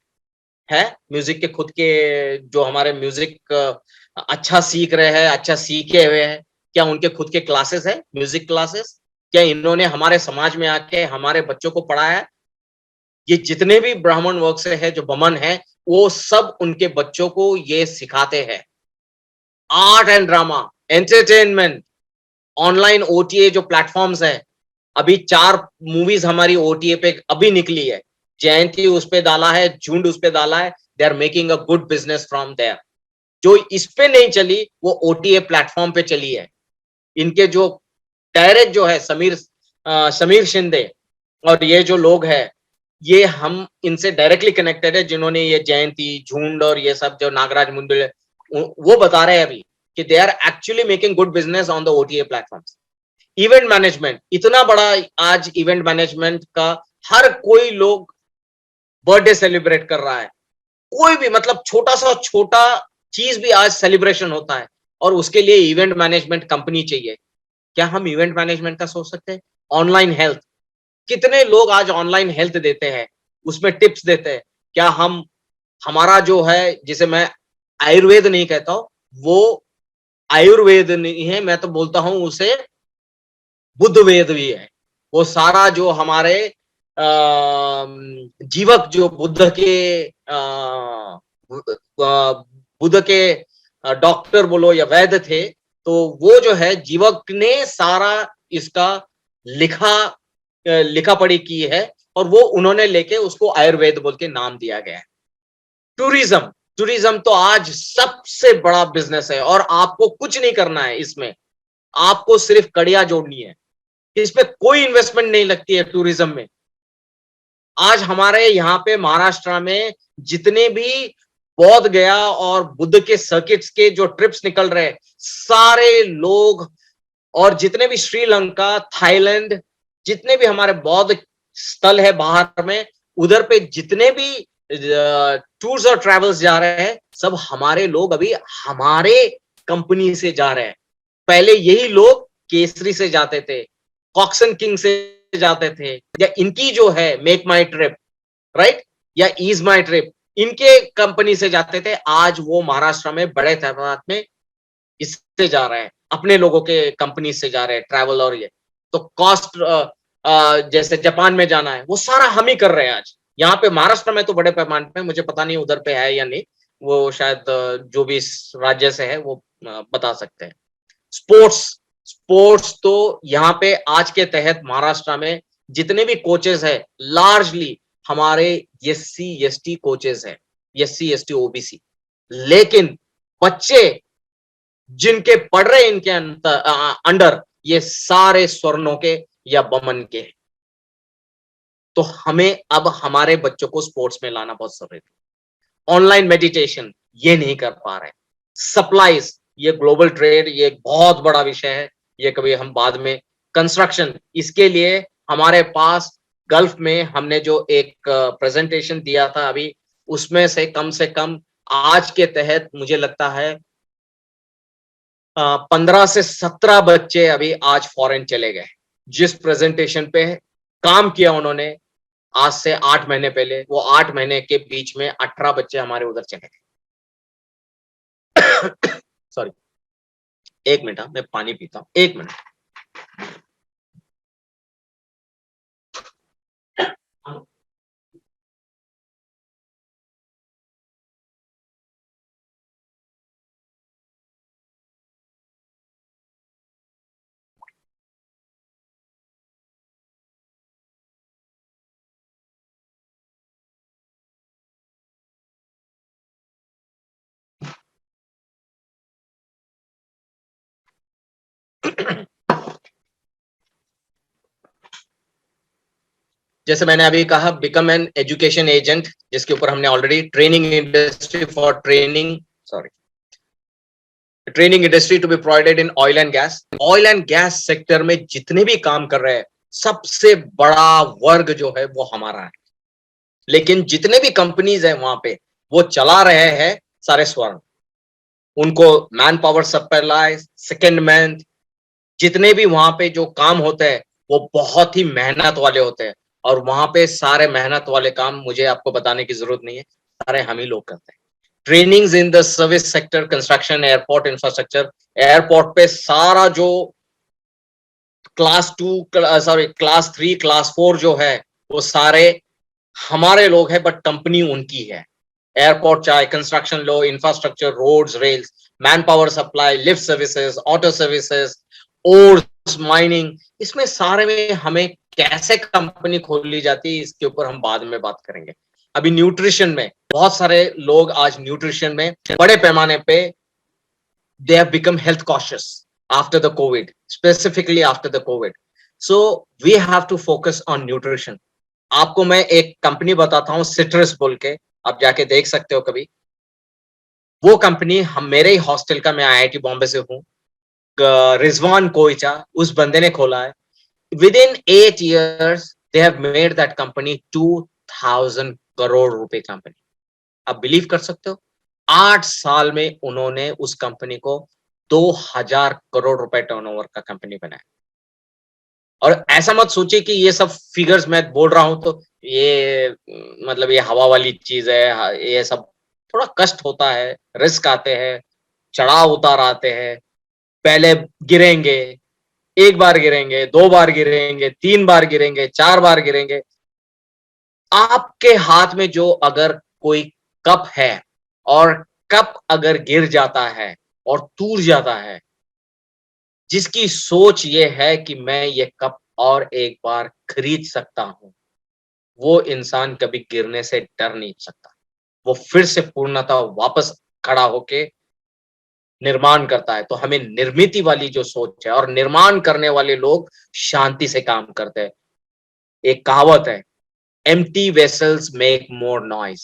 है? म्यूजिक के खुद के जो हमारे म्यूजिक अच्छा सीख रहे हैं, अच्छा सीखे हुए हैं, क्या उनके खुद के क्लासेस है, म्यूजिक क्लासेस? क्या इन्होंने हमारे समाज में आके हमारे बच्चों को पढ़ाया है? ये जितने भी ब्राह्मण वर्ग से है, जो बमन है, वो सब उनके बच्चों को ये सिखाते हैं। Art and drama, entertainment, online OTA जो प्लेटफॉर्म्स है, अभी 4 मूवीज हमारी ओटीए पे अभी निकली है। जयंती उस पे डाला है, झुंड उस पे डाला है। They are making a good business from there. जो इस पे नहीं चली वो ओटीए प्लेटफॉर्म पे चली है। इनके जो डायरेक्ट जो है समीर शिंदे और ये जो लोग हैं, ये हम इनसे डायरेक्टली कनेक्टेड है, जिन्होंने ये जयंती, झुंड और ये सब जो नागराज मुंडल वो बता रहे हैं अभी कि they are actually making good business on the OTA platforms. Event management, इतना बड़ा आज इवेंट मैनेजमेंट का हर कोई लोग बर्थडे सेलिब्रेट कर रहा है। कोई भी मतलब छोटा सा छोटा चीज भी आज सेलिब्रेशन होता है और उसके लिए इवेंट मैनेजमेंट कंपनी चाहिए। क्या हम इवेंट मैनेजमेंट का सोच सकते हैं? ऑनलाइन हेल्थ, कितने लोग आज ऑनलाइन हेल्थ देते हैं, उसमें टिप्स देते हैं। क्या हम हमारा जो है, जिसे मैं आयुर्वेद नहीं कहता हूं, वो आयुर्वेद नहीं है, मैं तो बोलता हूं उसे बुद्ध वेद भी है। वो सारा जो हमारे जीवक जो बुद्ध के डॉक्टर बोलो या वैद्य थे, तो वो जो है जीवक ने सारा इसका लिखा पढ़ी की है और वो उन्होंने लेके उसको आयुर्वेद बोल के नाम दिया गया है। टूरिज्म तो आज सबसे बड़ा बिजनेस है और आपको कुछ नहीं करना है इसमें, आपको सिर्फ कड़ियां जोड़नी है। इसमें कोई इन्वेस्टमेंट नहीं लगती है टूरिज्म में। आज हमारे यहाँ पे महाराष्ट्र में जितने भी बौद्ध गया और बुद्ध के सर्किट्स के जो ट्रिप्स निकल रहे, सारे लोग और जितने भी श्रीलंका, थाईलैंड, जितने भी हमारे बौद्ध स्थल है बाहर में, उधर पे जितने भी टूर्स और ट्रैवल्स जा रहे हैं, सब हमारे लोग अभी हमारे कंपनी से जा रहे हैं। पहले यही लोग केसरी से जाते थे, कॉक्सन किंग से जाते थे, या इनकी जो है मेक माई ट्रिप, राइट, या ईज माई ट्रिप, इनके कंपनी से जाते थे। आज वो महाराष्ट्र में बड़े तादाद में इससे जा रहे हैं, अपने लोगों के कंपनी से जा रहे हैं ट्रैवल। और ये तो कॉस्ट, जैसे जापान में जाना है, वो सारा हम ही कर रहे हैं आज। यहाँ पे महाराष्ट्र में तो बड़े पैमाने पे, मुझे पता नहीं उधर पे है या नहीं, वो शायद जो भी इस राज्य से है वो बता सकते हैं। स्पोर्ट्स तो यहाँ पे आज के तहत महाराष्ट्र में जितने भी कोचेस है, लार्जली हमारे एससी एसटी कोचेस है, एससी एसटी ओबीसी। लेकिन बच्चे जिनके पढ़ रहे इनके अंडर, ये सारे स्वर्णों के या बमन के हैं। तो हमें अब हमारे बच्चों को स्पोर्ट्स में लाना बहुत जरूरी है। ऑनलाइन मेडिटेशन ये नहीं कर पा रहे। सप्लाईज, ये ग्लोबल ट्रेड, ये एक बहुत बड़ा विषय है, ये कभी हम बाद में। कंस्ट्रक्शन, इसके लिए हमारे पास गल्फ में हमने जो एक प्रेजेंटेशन दिया था अभी, उसमें से कम आज के तहत मुझे लगता है 15 से 17 बच्चे अभी आज फॉरेन चले गए। जिस प्रेजेंटेशन पे काम किया उन्होंने आज से 8 महीने पहले, वो 8 महीने के बीच में 18 बच्चे हमारे उधर चले गए। सॉरी, एक मिनट, मैं पानी पीता हूं, एक मिनट। जैसे मैंने अभी कहा, बिकम एन एजुकेशन एजेंट, जिसके ऊपर हमने already training industry to be provided in oil and gas sector में जितने भी काम कर रहे हैं, सबसे बड़ा वर्ग जो है वो हमारा है। लेकिन जितने भी कंपनीज है वहां पे, वो चला रहे हैं सारे स्वर्ण। उनको man power supply, second man, जितने भी वहां पे जो काम होते हैं वो बहुत ही मेहनत वाले होते हैं। और वहां पे सारे मेहनत वाले काम मुझे आपको बताने की जरूरत नहीं है, सारे हम ही लोग करते हैं। Trainings in the service sector, construction, airport infrastructure, airport पे सारा जो क्लास 3, क्लास 4 जो है वो सारे हमारे लोग हैं, बट कंपनी उनकी है। एयरपोर्ट चाहे कंस्ट्रक्शन लो, infrastructure, roads, rails, man power supply, lift services, auto services, ores, mining, इसमें सारे में हमें कैसे कंपनी खोल ली जाती है इसके ऊपर हम बाद में बात करेंगे। अभी न्यूट्रिशन में बहुत सारे लोग आज न्यूट्रिशन में बड़े पैमाने पे they have become health cautious after the COVID, specifically after the COVID. So we have to focus on nutrition. आपको मैं एक कंपनी बताता हूँ, सिट्रस बोल के, आप जाके देख सकते हो कभी। वो कंपनी हम मेरे ही हॉस्टल का, मैं आईआईटी बॉम्बे से हूँ, रिजवान कोइचा उस बंदे ने खोला है। Within 8 years they have made that company 2000 crore रुपए कंपनी। आप बिलीव कर सकते हो 8 साल में उन्होंने उस कंपनी को 2000 करोड़ रुपए टर्नओवर का कंपनी बनाया। और ऐसा मत सोचिए कि ये सब फिगर्स मैं बोल रहा हूं तो ये मतलब ये हवा वाली चीज है, ये सब थोड़ा कष्ट होता है, रिस्क आते हैं, चढ़ाव उतार आते हैं। पहले गिरेंगे, 1 बार गिरेंगे, 2 बार गिरेंगे, 3 बार गिरेंगे, 4 बार गिरेंगे। आपके हाथ में जो अगर कोई कप है और कप अगर गिर जाता है और टूट जाता है, जिसकी सोच ये है कि मैं ये कप और एक बार खरीद सकता हूं, वो इंसान कभी गिरने से डर नहीं सकता। वो फिर से पूर्णतः वापस खड़ा होके निर्माण करता है। तो हमें निर्मिति वाली जो सोच है, और निर्माण करने वाले लोग शांति से काम करते हैं। एक कहावत है, empty vessels make more noise,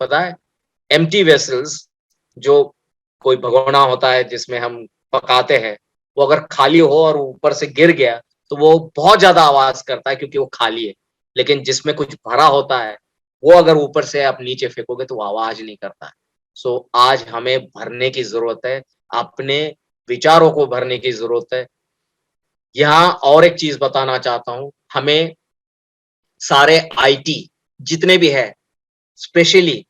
पता है? empty vessels, जो कोई भगोना होता है जिसमें हम पकाते हैं, वो अगर खाली हो और ऊपर से गिर गया तो वो बहुत ज्यादा आवाज करता है क्योंकि वो खाली है। लेकिन जिसमें कुछ भरा होता है, वो अगर ऊपर से आप नीचे फेंकोगे तो वो आवाज नहीं करता है। सो आज हमें भरने की जरूरत है, अपने विचारों को भरने की जरूरत है। यहाँ और एक चीज बताना चाहता हूं, हमें सारे आईटी जितने भी है, स्पेशली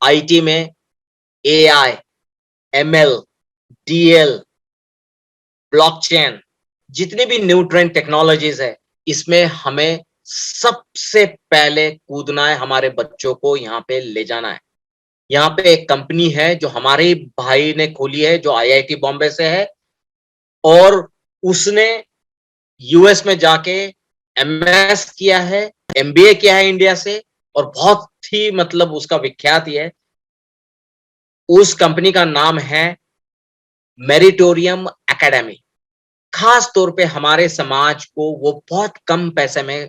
आईटी में एआई, एमएल, डीएल, ब्लॉकचेन, जितनी भी न्यू ट्रेंड टेक्नोलॉजीज है, इसमें हमें सबसे पहले कूदना है, हमारे बच्चों को यहाँ पे ले जाना है। यहाँ पे एक कंपनी है जो हमारे भाई ने खोली है, जो आईआईटी बॉम्बे से है, और उसने यूएस में जाके एमएस किया है, एमबीए किया है इंडिया से, और बहुत ही मतलब उसका विख्यात ही है। उस कंपनी का नाम है मेरिटोरियम एकेडमी। खास तौर पे हमारे समाज को वो बहुत कम पैसे में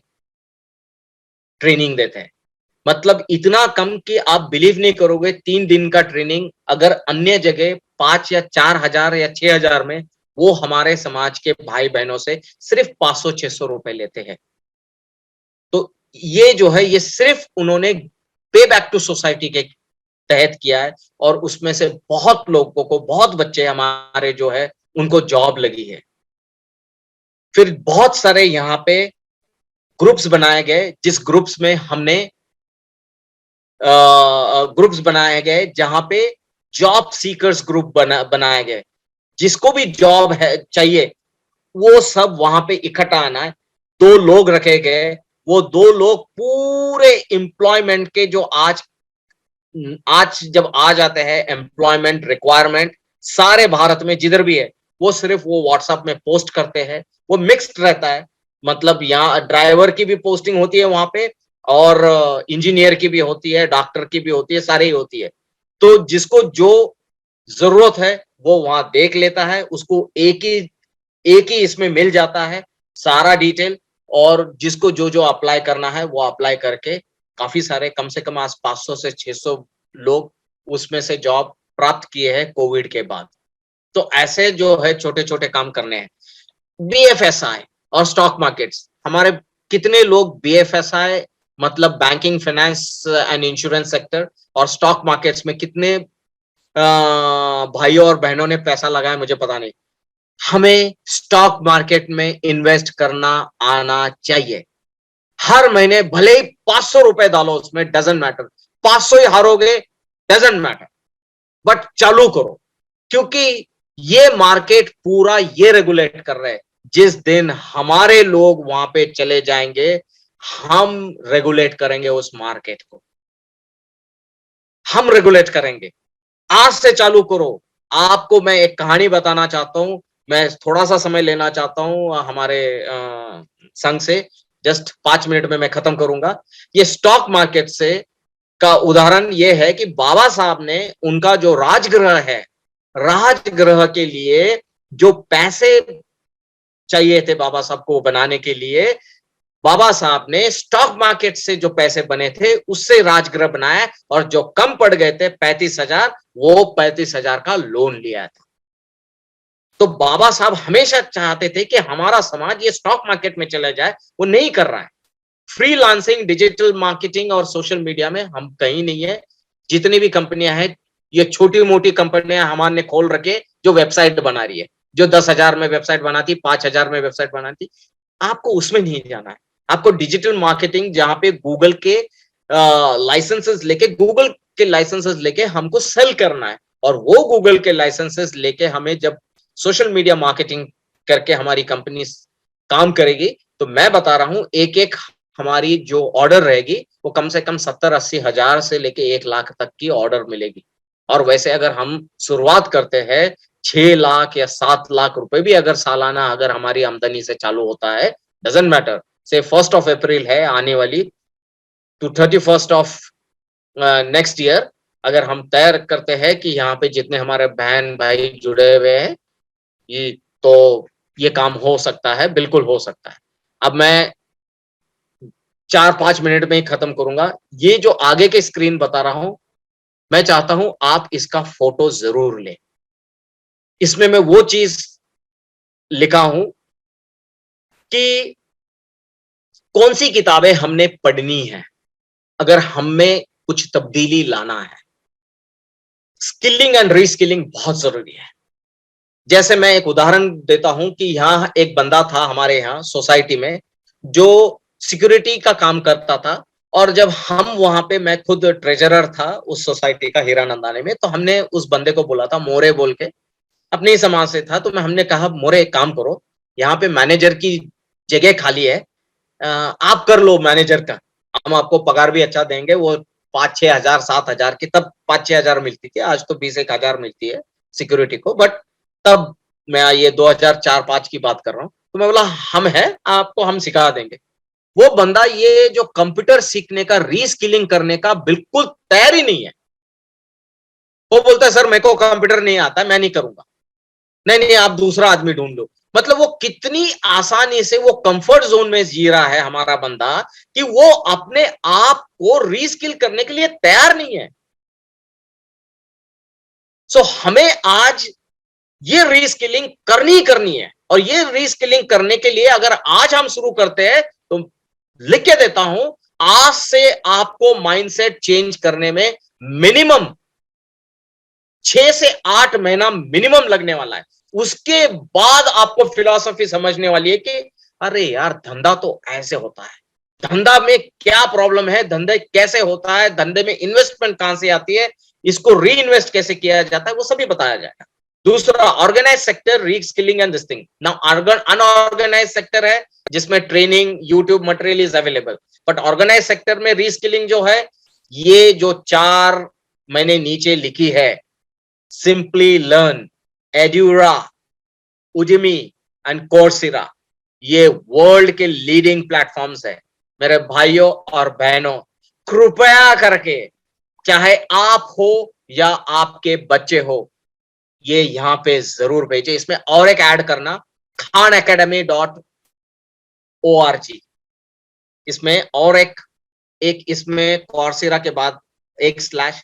ट्रेनिंग देते हैं। मतलब इतना कम कि आप बिलीव नहीं करोगे, 3 दिन का ट्रेनिंग अगर अन्य जगह 5 या 4,000 या 6,000 में, वो हमारे समाज के भाई बहनों से सिर्फ 500-600 रुपए लेते हैं। तो ये जो है, ये सिर्फ उन्होंने पे बैक टू सोसाइटी के तहत किया है, और उसमें से बहुत लोगों को, बहुत बच्चे हमारे जो है उनको जॉब लगी है। फिर बहुत सारे यहाँ पे ग्रुप्स बनाए गए, जिस ग्रुप्स में हमने ग्रुप्स बनाए गए जहां पे जॉब सीकर्स ग्रुप बनाए गए। जिसको भी जॉब है चाहिए, वो सब वहां पे इकट्ठा आना है। 2 लोग रखे गए, वो 2 लोग पूरे एम्प्लॉयमेंट के जो आज जब आ जाते हैं एम्प्लॉयमेंट रिक्वायरमेंट सारे भारत में जिधर भी है, वो सिर्फ वो व्हाट्सएप में पोस्ट करते हैं। वो मिक्स्ड रहता है, मतलब यहाँ ड्राइवर की भी पोस्टिंग होती है वहां पे, और इंजीनियर की भी होती है, डॉक्टर की भी होती है, सारी ही होती है। तो जिसको जो जरूरत है वो वहां देख लेता है, उसको एक ही इसमें मिल जाता है सारा डिटेल, और जिसको जो जो अप्लाई करना है वो अप्लाई करके काफी सारे, कम से कम आज 500 से 600 लोग उसमें से जॉब प्राप्त किए हैं कोविड के बाद। तो ऐसे जो है छोटे छोटे काम करने हैं। बीएफएसआई और स्टॉक मार्केट्स, हमारे कितने लोग बीएफएसआई मतलब banking, finance and insurance sector, और स्टॉक मार्केट्स में कितने भाइयों और बहनों ने पैसा लगाया मुझे पता नहीं। हमें स्टॉक मार्केट में इन्वेस्ट करना आना चाहिए। हर महीने भले ही 500 रुपए डालो उसमें, डजंट मैटर, 500 ही हारोगे, डजंट मैटर, बट चालू करो, क्योंकि ये मार्केट पूरा ये रेगुलेट कर रहे हैं। जिस दिन हमारे लोग वहां पे चले जाएंगे, हम रेगुलेट करेंगे उस मार्केट को, हम रेगुलेट करेंगे। आज से चालू करो। आपको मैं एक कहानी बताना चाहता हूं, मैं थोड़ा सा समय लेना चाहता हूं हमारे संघ से, जस्ट 5 मिनट में मैं खत्म करूंगा। ये स्टॉक मार्केट से का उदाहरण ये है कि बाबा साहब ने उनका जो राजगृह है, राजगृह के लिए जो पैसे चाहिए थे बाबा साहब को बनाने के लिए, बाबा साहब ने स्टॉक मार्केट से जो पैसे बने थे उससे राजगृह बनाया, और जो कम पड़ गए थे 35,000, वो 35,000 का लोन लिया था। तो बाबा साहब हमेशा चाहते थे कि हमारा समाज ये स्टॉक मार्केट में चला जाए, वो नहीं कर रहा है। फ्रीलांसिंग, डिजिटल मार्केटिंग और सोशल मीडिया में हम कहीं नहीं है। जितनी भी कंपनियां हैं, ये छोटी मोटी कंपनियां हमारे खोल रखे जो वेबसाइट बना रही है, जो 10,000 में वेबसाइट बनाती, 5,000 में वेबसाइट बनाती, आपको उसमें नहीं जाना है। आपको डिजिटल मार्केटिंग, जहां पे गूगल के लाइसेंसेस लेके, गूगल के लाइसेंसेस लेके हमको सेल करना है, और वो गूगल के लाइसेंसेस लेके हमें जब सोशल मीडिया मार्केटिंग करके हमारी कंपनी काम करेगी, तो मैं बता रहा हूं एक एक हमारी जो ऑर्डर रहेगी वो कम से कम 70-80 हजार से लेके 1 लाख तक की ऑर्डर मिलेगी। और वैसे अगर हम शुरुआत करते हैं 6 लाख या 7 लाख रुपए भी अगर सालाना अगर हमारी आमदनी से चालू होता है, डजंट मैटर, से 1 अप्रैल है आने वाली, टू 31 नेक्स्ट ईयर, अगर हम तय करते हैं कि यहाँ पे जितने हमारे बहन भाई जुड़े हुए हैं, ये तो ये काम हो सकता है, बिल्कुल हो सकता है। अब मैं 4-5 मिनट में ही खत्म करूंगा। ये जो आगे के स्क्रीन बता रहा हूं, मैं चाहता हूं आप इसका फोटो जरूर लें। इसमें मैं वो चीज लिखा हूं कि कौन सी किताबें हमने पढ़नी है अगर हम में कुछ तब्दीली लाना है। स्किलिंग एंड रीस्किलिंग बहुत जरूरी है। जैसे मैं एक उदाहरण देता हूं कि यहां एक बंदा था हमारे यहां सोसाइटी में जो सिक्योरिटी का काम करता था, और जब हम वहां पे, मैं खुद ट्रेजरर था उस सोसाइटी का हीरानंदानी में, तो हमने उस बंदे को बोला था, मोरे बोल के, अपने ही समाज से था, तो हमने कहा मोरे एक काम करो, यहाँ पे मैनेजर की जगह खाली है, आप कर लो मैनेजर का, हम आपको पगार भी अच्छा देंगे। वो 5-6 हजार 7 हजार की, तब 5-6 हजार मिलती थी, आज तो 20-1 हजार मिलती है सिक्योरिटी को, बट तब मैं ये 2004-5 की बात कर रहा हूँ। तो मैं बोला हम हैं, आपको हम सिखा देंगे। वो बंदा ये जो कंप्यूटर सीखने का, रीस्किलिंग करने का बिल्कुल तैयार ही नहीं है। वो बोलता है सर मेरे को कंप्यूटर नहीं आता, मैं नहीं करूंगा। नहीं नहीं, आप दूसरा आदमी ढूंढ लो। मतलब वो कितनी आसानी से वो कंफर्ट जोन में जी रहा है हमारा बंदा, कि वो अपने आप को रीस्किल करने के लिए तैयार नहीं है। सो हमें आज ये रीस्किलिंग करनी है, और ये रीस्किलिंग करने के लिए अगर आज हम शुरू करते हैं, तो लिख के देता हूं, आज से आपको माइंडसेट चेंज करने में मिनिमम 6 से 8 महीना मिनिमम लगने वाला है। उसके बाद आपको फिलॉसफी समझने वाली है कि अरे यार धंधा तो ऐसे होता है, धंधा में क्या प्रॉब्लम है, धंधे कैसे होता है, धंधे में इन्वेस्टमेंट कहां से आती है, इसको री इन्वेस्ट कैसे किया जाता है, वो सभी बताया जाएगा। दूसरा, organize sector, reskilling and this thing. Now unorganize sector है जिसमें training, YouTube material is available, but organize sector में री स्किलिंग जो है, ये जो 4 मैंने नीचे लिखी है, सिंपली लर्न, एड्यूरा, उजिमी एंड कोर्सेरा, ये वर्ल्ड के लीडिंग प्लेटफॉर्म्स है। मेरे भाइयों और बहनों, कृपया करके, चाहे आप हो या आपके बच्चे हो, ये यहां पे जरूर भेजे। इसमें और एक ऐड करना, khanacademy.org, इसमें और एक इसमें कोर्सेरा के बाद एक स्लैश,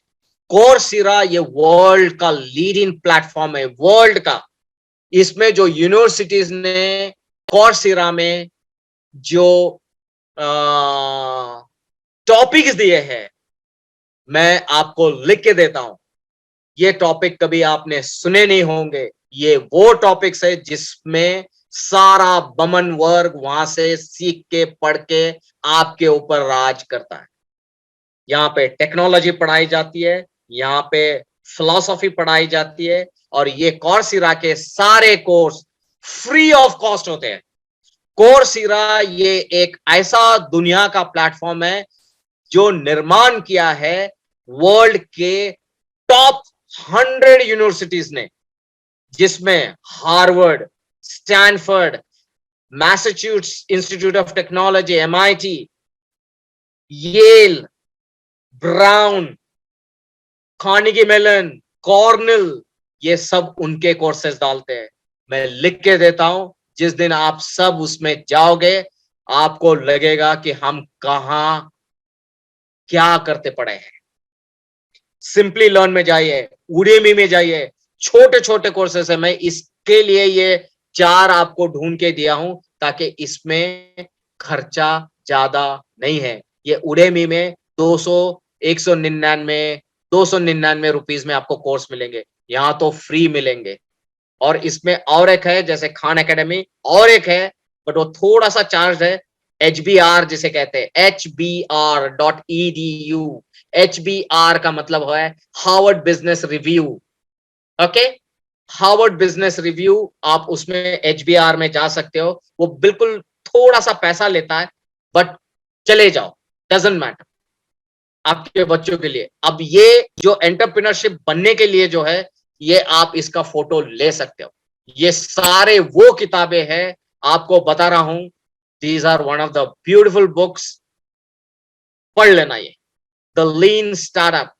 कोर्सेरा ये वर्ल्ड का लीडिंग प्लेटफॉर्म है, वर्ल्ड का। इसमें जो यूनिवर्सिटीज ने कोर्सेरा में जो टॉपिक्स दिए हैं, मैं आपको लिख के देता हूं। ये टॉपिक कभी आपने सुने नहीं होंगे। ये वो टॉपिक्स है जिसमें सारा बमन वर्ग वहां से सीख के पढ़ के आपके ऊपर राज करता है। यहाँ पे टेक्नोलॉजी पढ़ाई जाती है, यहाँ पे फिलॉसफी पढ़ाई जाती है, और ये कोर्सेरा के सारे कोर्स फ्री ऑफ कॉस्ट होते हैं। कोर्सेरा ये एक ऐसा दुनिया का प्लेटफॉर्म है जो निर्माण किया है वर्ल्ड के टॉप 100 यूनिवर्सिटीज ने, जिसमें Harvard, Stanford, Massachusetts Institute of Technology MIT, Yale, Brown, Carnegie Mellon, Cornell, ये सब उनके कोर्सेज डालते हैं। मैं लिख के देता हूं, जिस दिन आप सब उसमें जाओगे आपको लगेगा कि हम कहां क्या करते पड़े हैं। सिंपली लर्न में जाइए, उडेमी में जाइए, छोटे छोटे कोर्सेस है। मैं इसके लिए ये 4 आपको ढूंढ के दिया हूं ताकि इसमें खर्चा ज्यादा नहीं है। ये उडेमी में 200, 199, 299 रुपीज में आपको कोर्स मिलेंगे, यहां तो फ्री मिलेंगे। और इसमें और एक है जैसे खान एकेडमी, और एक है बट वो थोड़ा सा चार्ज है, HBR जिसे कहते हैं, HBR.edu। HBR का मतलब है Harvard business review. Okay, Harvard business review, आप उसमें HBR में जा सकते हो। वो बिल्कुल थोड़ा सा पैसा लेता है बट चले जाओ, डजंट मैटर, आपके बच्चों के लिए। अब ये जो एंटरप्रेन्योरशिप बनने के लिए जो है, ये आप इसका फोटो ले सकते हो। ये सारे वो किताबें हैं, आपको बता रहा हूं, these are one of the beautiful books. पढ़ लेना ये, the lean startup,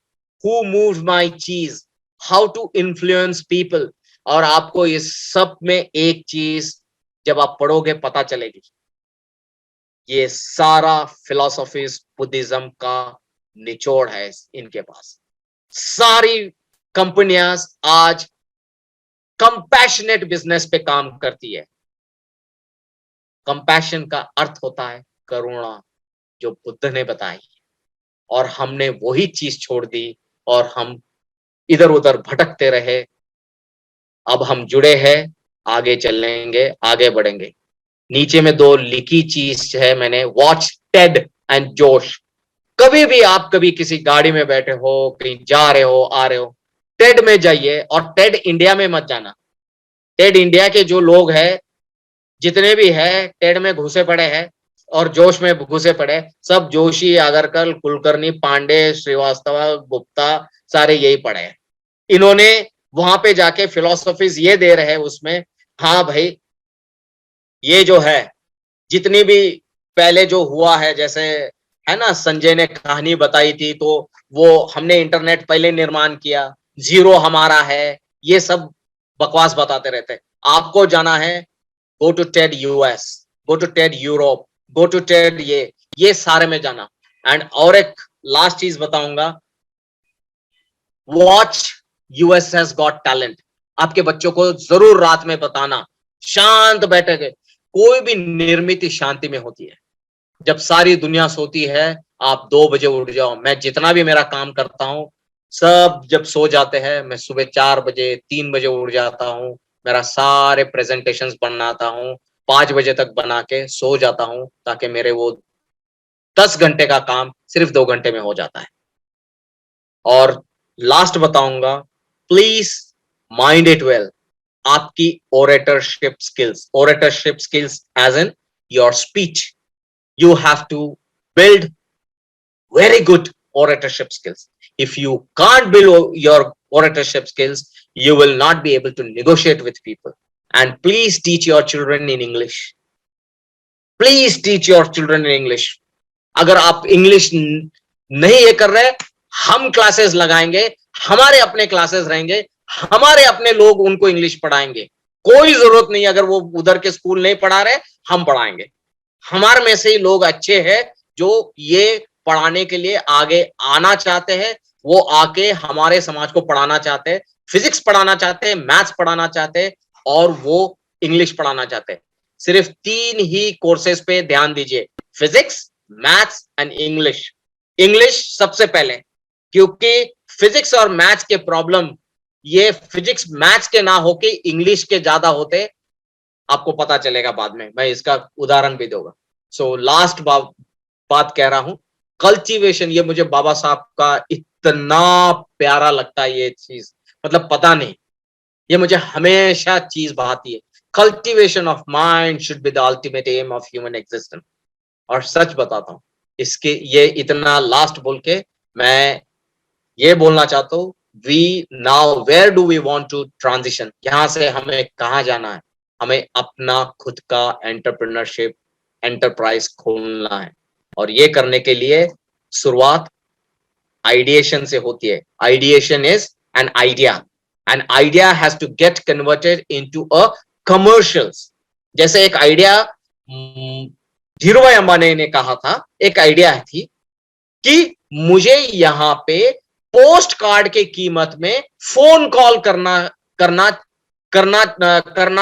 who moved my cheese, how to influence people. और आपको इस सब में एक चीज जब आप पढ़ोगे पता चलेगी, ये सारा फिलॉसफीज बुद्धिज्म का निचोड़ है इनके पास। सारी कंपनियां आज कंपैशनेट बिजनेस पे काम करती है। कंपैशन का अर्थ होता है करुणा, जो बुद्ध ने बताई, और हमने वही चीज छोड़ दी और हम इधर उधर भटकते रहे। अब हम जुड़े हैं, आगे चलेंगे, आगे बढ़ेंगे। नीचे में 2 लिखी चीज है मैंने, वॉच टेड एंड जोश। कभी भी आप कभी किसी गाड़ी में बैठे हो, कहीं जा रहे हो, आ रहे हो, टेड में जाइए। और टेड इंडिया में मत जाना। टेड इंडिया के जो लोग हैं, जितने भी है, टेड में घुसे पड़े हैं और जोश में घुसे पड़े, सब जोशी, आगरकर, कुलकर्णी, पांडे, श्रीवास्तव, गुप्ता, सारे यही पढ़े हैं। इन्होंने वहां पे जाके फिलोसफीज ये दे रहे हैं उसमें, हाँ भाई, ये जो है जितनी भी पहले जो हुआ है, जैसे है ना, संजय ने कहानी बताई थी, तो वो हमने इंटरनेट पहले निर्माण किया, जीरो हमारा है, ये सब बकवास बताते रहते। आपको जाना है, go to TED US, go to TED Europe, go to TED ये सारे में जाना। एंड और एक लास्ट चीज बताऊंगा, watch US has got talent. आपके बच्चों को जरूर रात में बताना, शांत बैठे के, कोई भी निर्मित शांति में होती है। जब सारी दुनिया सोती है, आप 2 बजे उठ जाओ। मैं जितना भी मेरा काम करता हूं, सब जब सो जाते हैं, मैं सुबह 4 बजे, 3 बजे उठ जाता हूं, मेरा सारे प्रेजेंटेशंस बनाता हूं, 5 बजे तक बना के सो जाता हूं, ताकि मेरे वो 10 घंटे का काम सिर्फ 2 घंटे में हो जाता है। और लास्ट बताऊंगा, प्लीज माइंड इट वेल, आपकी oratorship skills as in your speech, you have to build very good oratorship skills. If you can't build your oratorship skills, you will not be able to negotiate with people. And please teach your children in English. Please teach your children in English. अगर आप English नहीं ये कर रहे, हम classes लगाएंगे, हमारे अपने क्लासेस रहेंगे, हमारे अपने लोग उनको इंग्लिश पढ़ाएंगे। कोई जरूरत नहीं, अगर वो उधर के स्कूल नहीं पढ़ा रहे, हम पढ़ाएंगे। हमारे में से ही लोग अच्छे हैं जो ये पढ़ाने के लिए आगे आना चाहते हैं, वो आके हमारे समाज को पढ़ाना चाहते हैं, फिजिक्स पढ़ाना चाहते हैं, मैथ्स पढ़ाना चाहते हैं, और वो इंग्लिश पढ़ाना चाहते हैं। सिर्फ 3 ही कोर्सेज पे ध्यान दीजिए, physics, maths and English. English सबसे पहले, क्योंकि फिजिक्स और मैथ्स के प्रॉब्लम, ये फिजिक्स मैथ्स के ना होके इंग्लिश के ज्यादा होते, आपको पता चलेगा बाद में, मैं इसका उदाहरण भी दूंगा। सो लास्ट बात कह रहा हूं, कल्टीवेशन, ये मुझे बाबा साहब का इतना प्यारा लगता है ये चीज, मतलब पता नहीं, ये मुझे हमेशा चीज भाती है। Cultivation of mind should be the ultimate aim of human existence. और सच बताता हूं, इसके ये इतना लास्ट बोल के मैं ये बोलना चाहता हूं, we now where do we want to transition, यहां से हमें कहां जाना है? हमें अपना खुद का एंटरप्रेन्योरशिप एंटरप्राइज खोलना है, और ये करने के लिए शुरुआत आइडिएशन से होती है। Ideation is an idea, an idea has to get converted into a commercials. जैसे एक आइडिया धीरू भाई अंबानी ने कहा था, एक आइडिया थी कि मुझे यहां पे पोस्ट कार्ड के कीमत में फोन कॉल करना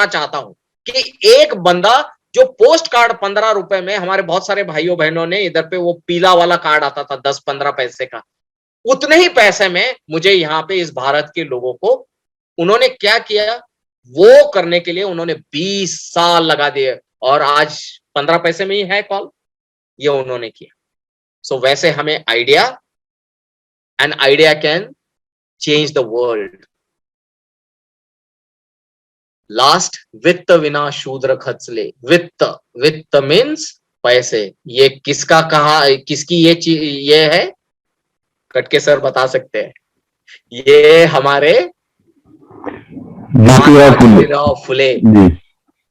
चाहता हूं, कि एक बंदा जो पोस्ट कार्ड 15 रुपए में, हमारे बहुत सारे भाइयों बहनों ने इधर पे वो पीला वाला कार्ड आता था 10-15 पैसे का, उतने ही पैसे में मुझे यहाँ पे इस भारत के लोगों को, उन्होंने क्या किया, वो करने के लिए उन्होंने 20 साल लगा दिए, और आज 15 पैसे में ही है कॉल, ये उन्होंने किया। सो वैसे हमें idea, an idea can change the world. Last, वित्त विना शूद्र खचले। वित्त मीन्स पैसे। ये किसका कहा, किसकी ये चीज ये है? कटके सर बता सकते हैं। ये हमारे ज्योतिराव फुले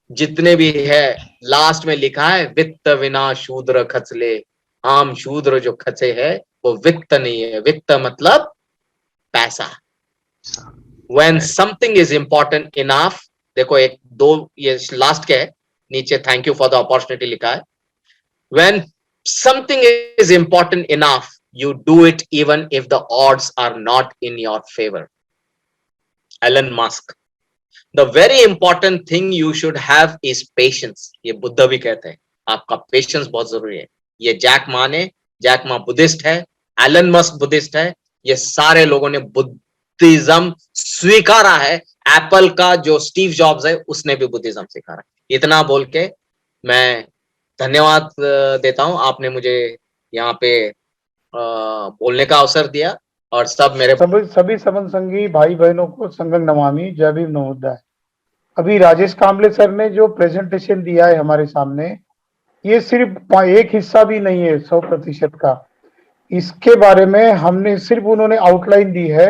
जितने भी है, लास्ट में लिखा है वित्त विना शूद्र खचले। आम शूद्र जो खचे है वो वित्त नहीं है। वित्त मतलब पैसा। When something is important enough, देखो एक दो ये लास्ट क्या है नीचे, thank you for the opportunity लिखा है। When something is important enough, you do it even if the odds are not in your favor. Elon Musk. The very important thing you should have is patience. ये बुद्ध भी कहते हैं, आपका patience बहुत जरूरी है। ये जैक मा बुद्धिस्ट है, एलन मस्क बुद्धिस्ट है, ये सारे लोगों ने बुद्धिज्म स्वीकारा है। एप्पल का जो स्टीव जॉब्स है उसने भी बुद्धिज्म स्वीकारा है। इतना बोल के मैं धन्यवाद देता हूं, आपने मुझे यहाँ पे बोलने का अवसर दिया, और सब मेरे सभी समन संगी भाई बहनों को संगम नमामि, जय भीम नमोदय। अभी राजेश कांबले सर ने जो प्रेजेंटेशन दिया है हमारे सामने, ये सिर्फ एक हिस्सा भी नहीं है 100% का। इसके बारे में हमने सिर्फ, उन्होंने आउटलाइन दी है,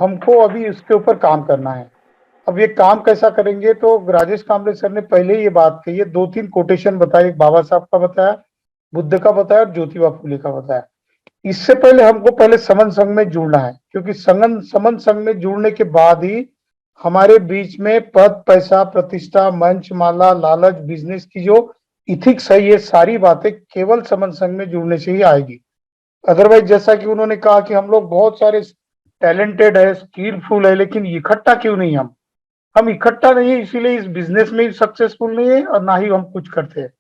हमको अभी उसके ऊपर काम करना है। अब ये काम कैसा करेंगे, तो राजेश कांबले सर ने पहले ये बात कही है, 2-3 कोटेशन बताए, एक बाबा साहब का बताया, बुद्ध का बताया और ज्योतिबा फुले का बताया। इससे पहले हमको पहले समन संघ में जुड़ना है, क्योंकि समन संघ में जुड़ने के बाद ही हमारे बीच में पद, पैसा, प्रतिष्ठा, मंच, माला, लालच, बिजनेस की जो इथिक्स है, ये सारी बातें केवल समन संघ में जुड़ने से ही आएगी। अदरवाइज जैसा कि उन्होंने कहा कि हम लोग बहुत सारे टैलेंटेड है, स्किलफुल है, लेकिन इकट्ठा क्यों नहीं? हम इकट्ठा नहीं है, इसीलिए इस बिजनेस में सक्सेसफुल नहीं है, और ना ही हम कुछ करते हैं।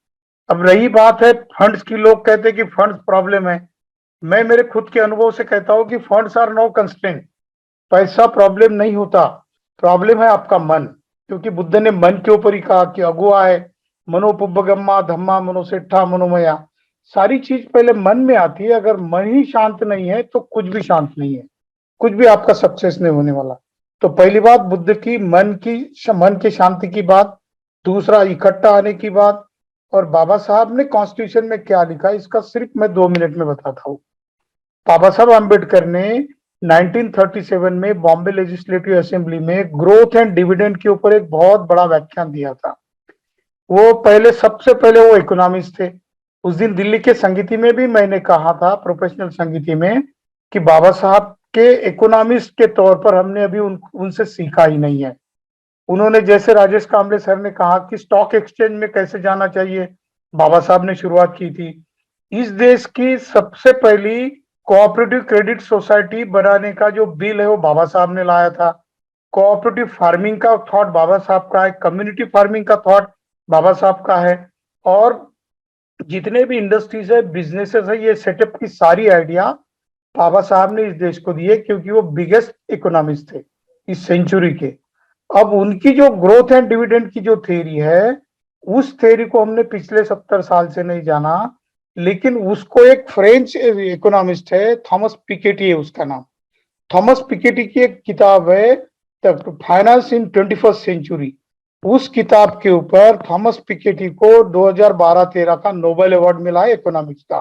अब रही बात है फंड्स की, लोग कहते हैं कि फंड्स प्रॉब्लम है। मैं मेरे खुद के अनुभव से कहता हूं कि फंड्स आर नो कंस्ट्रेंट। पैसा प्रॉब्लम नहीं होता, प्रॉब्लम है आपका मन। क्योंकि बुद्ध ने मन के ऊपर ही कहा कि अगुआ है, मनोपुब्बगम्मा धम्मा मनोसेठा मनोमया। सारी चीज पहले मन में आती है। अगर मन ही शांत नहीं है तो कुछ भी शांत नहीं है, कुछ भी आपका सक्सेस नहीं होने वाला। तो पहली बात बुद्ध की मन के शांति की बात, दूसरा इकट्ठा आने की बात, और बाबा साहब ने कॉन्स्टिट्यूशन में क्या लिखा इसका सिर्फ मैं 2 मिनट में बताता हूँ। बाबा साहब अम्बेडकर ने 1937 में बॉम्बे लेजिस्लेटिव असेंबली में ग्रोथ एंड डिविडेंड के ऊपर एक बहुत बड़ा व्याख्यान दिया था। वो सबसे पहले वो इकोनॉमिस्ट थे। उस दिन दिल्ली के संगीति में भी मैंने कहा था, प्रोफेशनल संगीति में, कि बाबा साहब के इकोनॉमिस्ट के तौर पर हमने अभी उनसे सीखा ही नहीं है। उन्होंने, जैसे राजेश कांबले सर ने कहा कि स्टॉक एक्सचेंज में कैसे जाना चाहिए, बाबा साहब ने शुरुआत की थी। इस देश की सबसे पहली कोऑपरेटिव क्रेडिट सोसाइटी बनाने का जो बिल है वो बाबा साहब ने लाया था। कोऑपरेटिव फार्मिंग का थॉट बाबा साहब का है, कम्युनिटी फार्मिंग का थॉट बाबा साहब का है, और जितने भी इंडस्ट्रीज है, बिजनेसेस है, ये सेटअप की सारी आइडिया बाबा साहब ने इस देश को दी है, क्योंकि वो बिगेस्ट इकोनॉमिस्ट थे इस सेंचुरी के। अब उनकी जो ग्रोथ एंड डिविडेंड की जो थ्योरी है, उस थ्योरी को हमने पिछले 70 साल से नहीं जाना, लेकिन उसको एक फ्रेंच इकोनॉमिस्ट है, थॉमस पिकेटी है उसका नाम। थॉमस पिकेटी की एक किताब है फाइनेंस इन 21st सेंचुरी। उस किताब के ऊपर थॉमस पिकेटी को 2012-13 का नोबेल अवार्ड मिला है इकोनॉमिक्स का।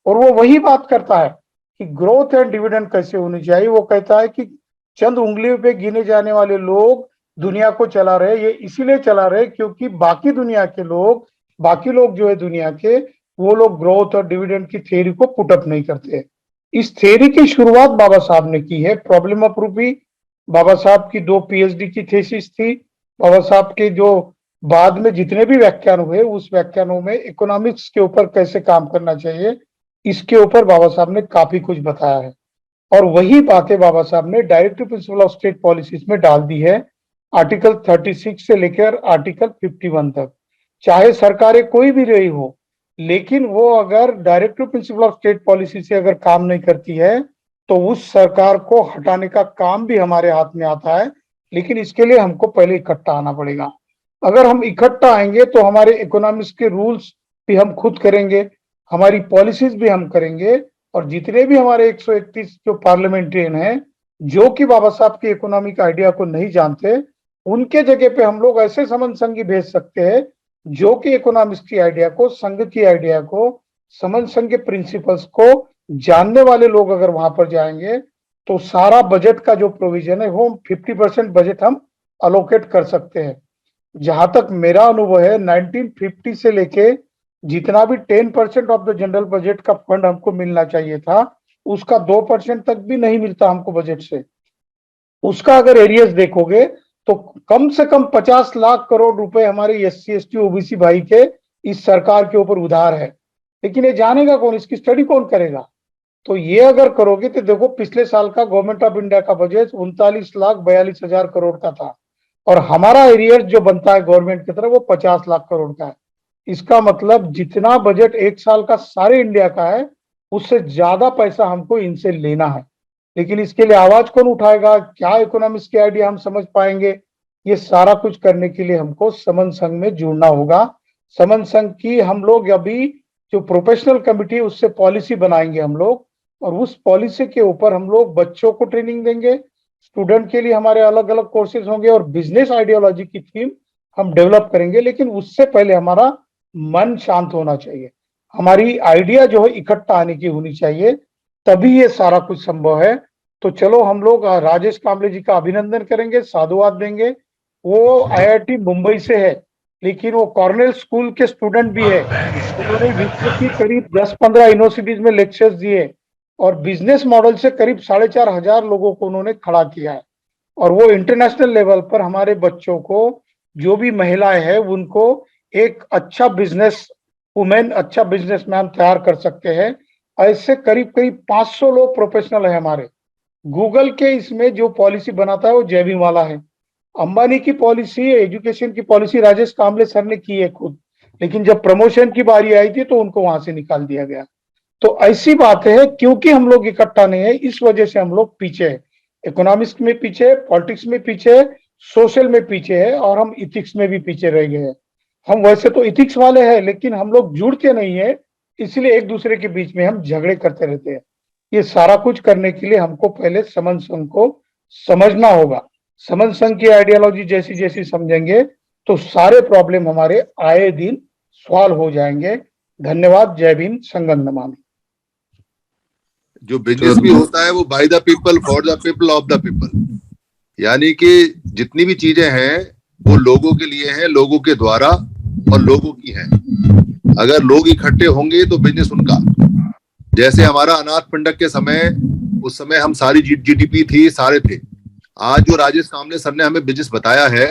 और वो वही बात करता है कि ग्रोथ एंड डिविडेंड कैसे होनी चाहिए। वो कहता है कि चंद उंगलियों पे गिने जाने वाले लोग दुनिया को चला रहे, ये इसीलिए चला रहे क्योंकि बाकी दुनिया के लोग, बाकी लोग जो है दुनिया के, वो लोग ग्रोथ और डिविडेंड की थ्योरी को पुटअप नहीं करते। इस थ्योरी की शुरुआत बाबा साहब ने की है। प्रॉब्लम ऑफ रूपी बाबा साहब की 2 PhD की थीसिस थी। बाबा साहब के जो बाद में जितने भी व्याख्यान हुए, उस व्याख्यानों में इकोनॉमिक्स के ऊपर कैसे काम करना चाहिए, इसके ऊपर बाबा साहब ने काफी कुछ बताया है। और वही बातें बाबा साहब ने directive principle of state policies में डाल दी है, आर्टिकल 36 से लेकर आर्टिकल 51 तक। चाहे सरकारें कोई भी रही हो, लेकिन वो अगर directive principle of state policy से अगर काम नहीं करती है, तो उस सरकार को हटाने का काम भी हमारे हाथ में आता है। लेकिन इसके लिए हमको पहले इकट्ठा आना पड़ेगा। अगर हम इकट्ठा आएंगे तो हमारे इकोनॉमिक्स के रूल्स भी हम खुद करेंगे, हमारी पॉलिसीज भी हम करेंगे। और जितने भी हमारे 131 जो पार्लियामेंटेरियन हैं, जो कि बाबा साहब के इकोनॉमिक आइडिया को नहीं जानते, उनके जगह पे हम लोग ऐसे समन संघी भेज सकते हैं जो कि इकोनॉमिक्स की आइडिया को, संघ की आइडिया को, समन संघ के प्रिंसिपल्स को जानने वाले लोग अगर वहां पर जाएंगे, तो सारा बजट का जो प्रोविजन है वो 50% बजट हम अलोकेट कर सकते हैं। जहां तक मेरा अनुभव है, 1950 से लेके जितना भी 10% ऑफ द जनरल बजट का फंड हमको मिलना चाहिए था, उसका 2% तक भी नहीं मिलता हमको बजट से। उसका अगर एरियर्स देखोगे तो कम से कम 50 लाख करोड़ रुपए हमारे SC ST OBC भाई के इस सरकार के ऊपर उधार है। लेकिन ये जानेगा कौन, इसकी स्टडी कौन करेगा? तो ये अगर करोगे तो देखो, पिछले साल का गवर्नमेंट ऑफ इंडिया का बजट 39,42,000 करोड़ का था, और हमारा एरियर जो बनता है गवर्नमेंट की तरफ वो 50 लाख करोड़ का है। इसका मतलब जितना बजट एक साल का सारे इंडिया का है, उससे ज्यादा पैसा हमको इनसे लेना है। लेकिन इसके लिए आवाज कौन उठाएगा? क्या इकोनॉमिक्स के आइडिया हम समझ पाएंगे? ये सारा कुछ करने के लिए हमको समन संघ में जुड़ना होगा। समन संघ की हम लोग अभी जो प्रोफेशनल कमिटी है उससे पॉलिसी बनाएंगे हम लोग, और उस पॉलिसी के ऊपर हम लोग बच्चों को ट्रेनिंग देंगे, स्टूडेंट के लिए हमारे अलग अलग कोर्सेज होंगे, और बिजनेस आइडियोलॉजी की थीम हम डेवलप करेंगे। लेकिन उससे पहले हमारा मन शांत होना चाहिए, हमारी आइडिया जो है इकट्ठा आने की होनी चाहिए, तभी ये सारा कुछ संभव है। तो चलो हम लोग राजेश कांबले जी का अभिनंदन करेंगे, साधुवाद देंगे। वो IIT मुंबई से है, लेकिन वो कॉर्नेल स्कूल के स्टूडेंट भी है। उन्होंने विश्व की करीब 10-15 यूनिवर्सिटीज में लेक्चर्स दिए, और बिजनेस मॉडल से करीब 4,500 लोगों को उन्होंने खड़ा किया है। और वो इंटरनेशनल लेवल पर हमारे बच्चों को, जो भी महिलाएं हैं, उनको एक अच्छा बिजनेस वुमेन, अच्छा बिजनेसमैन तैयार कर सकते हैं। ऐसे करीब करीब 500 लोग प्रोफेशनल है हमारे। गूगल के इसमें जो पॉलिसी बनाता है वो जयवीम वाला है। अंबानी की पॉलिसी, एजुकेशन की पॉलिसी राजेश कांबले सर ने की है खुद, लेकिन जब प्रमोशन की बारी आई थी तो उनको वहां से निकाल दिया गया। तो ऐसी बात है, क्योंकि हम लोग इकट्ठा नहीं है, इस वजह से हम लोग पीछे है। इकोनॉमिक्स में पीछे, पॉलिटिक्स में पीछे, सोशल में पीछे है, और हम इथिक्स में भी पीछे रह गए हैं। हम वैसे तो इथिक्स वाले हैं, लेकिन हम लोग जुड़ते नहीं है, इसलिए एक दूसरे के बीच में हम झगड़े करते रहते हैं। ये सारा कुछ करने के लिए हमको पहले समन संघ को समझना होगा। समन संघ की आइडियोलॉजी जैसी जैसी समझेंगे तो सारे प्रॉब्लम हमारे आए दिन सॉल्व हो जाएंगे। धन्यवाद। जय भीम, संगम नमामि। जो बिजनेस भी होता है वो by the people, for the people, of the people, यानी कि जितनी भी चीजें हैं वो लोगों के लिए हैं, लोगों के द्वारा और लोगों की हैं। अगर लोग इकट्ठे होंगे तो बिजनेस उनका, जैसे हमारा अनाथ पिंडक के समय, उस समय हम सारी GDP थी, सारे थे। आज जो राजेश कांबले सर ने हमें बिजनेस बताया है,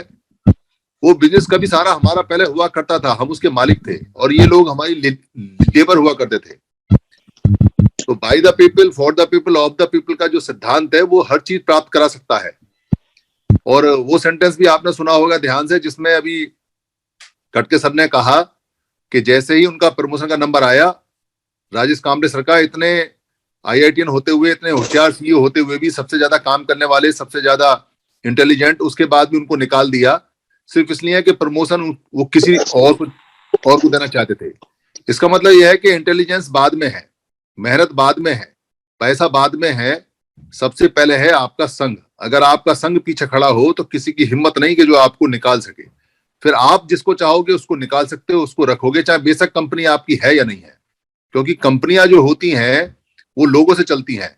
वो बिजनेस कभी सारा हमारा पहले हुआ करता था, हम उसके मालिक थे, और ये लोग हमारी लेबर हुआ करते थे। तो by the people, for the people, of the people का जो सिद्धांत है वो हर चीज प्राप्त करा सकता है। और वो सेंटेंस भी आपने सुना होगा ध्यान से, जिसमें अभी खटके सर ने कहा कि जैसे ही उनका प्रमोशन का नंबर आया, राजेश कांबले सर का, इतने IITian होते हुए, इतने होशियार CEO होते हुए भी, सबसे ज्यादा काम करने वाले, सबसे ज्यादा इंटेलिजेंट, उसके बाद भी उनको निकाल दिया सिर्फ इसलिए कि प्रमोशन वो किसी और को देना चाहते थे। इसका मतलब यह है कि इंटेलिजेंस बाद में है, मेहनत बाद में है, पैसा बाद में है, सबसे पहले है आपका संघ। अगर आपका संघ पीछे खड़ा हो तो किसी की हिम्मत नहीं कि जो आपको निकाल सके। फिर आप जिसको चाहोगे उसको निकाल सकते हो, उसको रखोगे, चाहे बेशक कंपनी आपकी है या नहीं है, क्योंकि कंपनियां जो होती हैं वो लोगों से चलती हैं।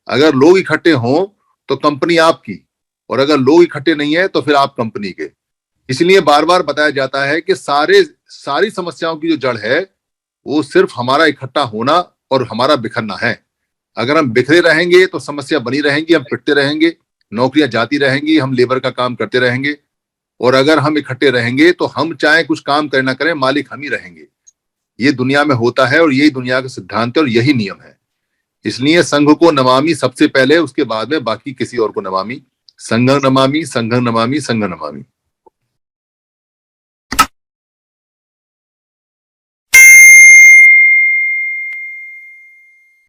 अगर लोग इकट्ठे हों तो कंपनी आपकी, और अगर लोग इकट्ठे नहीं है तो फिर आप कंपनी के। इसलिए बार बार बताया जाता है कि सारी समस्याओं की जो जड़ है वो सिर्फ हमारा इकट्ठा होना और हमारा बिखरना है। अगर हम बिखरे रहेंगे तो समस्या बनी रहेंगी, हम पिटते रहेंगे, नौकरियां जाती रहेंगी, हम लेबर का काम करते रहेंगे। और अगर हम इकट्ठे रहेंगे तो हम चाहे कुछ काम करें ना करें, मालिक हम ही रहेंगे। ये दुनिया में होता है और यही दुनिया का सिद्धांत है और यही नियम है। इसलिए संघ को नमामि सबसे पहले, उसके बाद में बाकी किसी और को नमामि। संघं नमामि, संघं नमामि, संघं नमामि।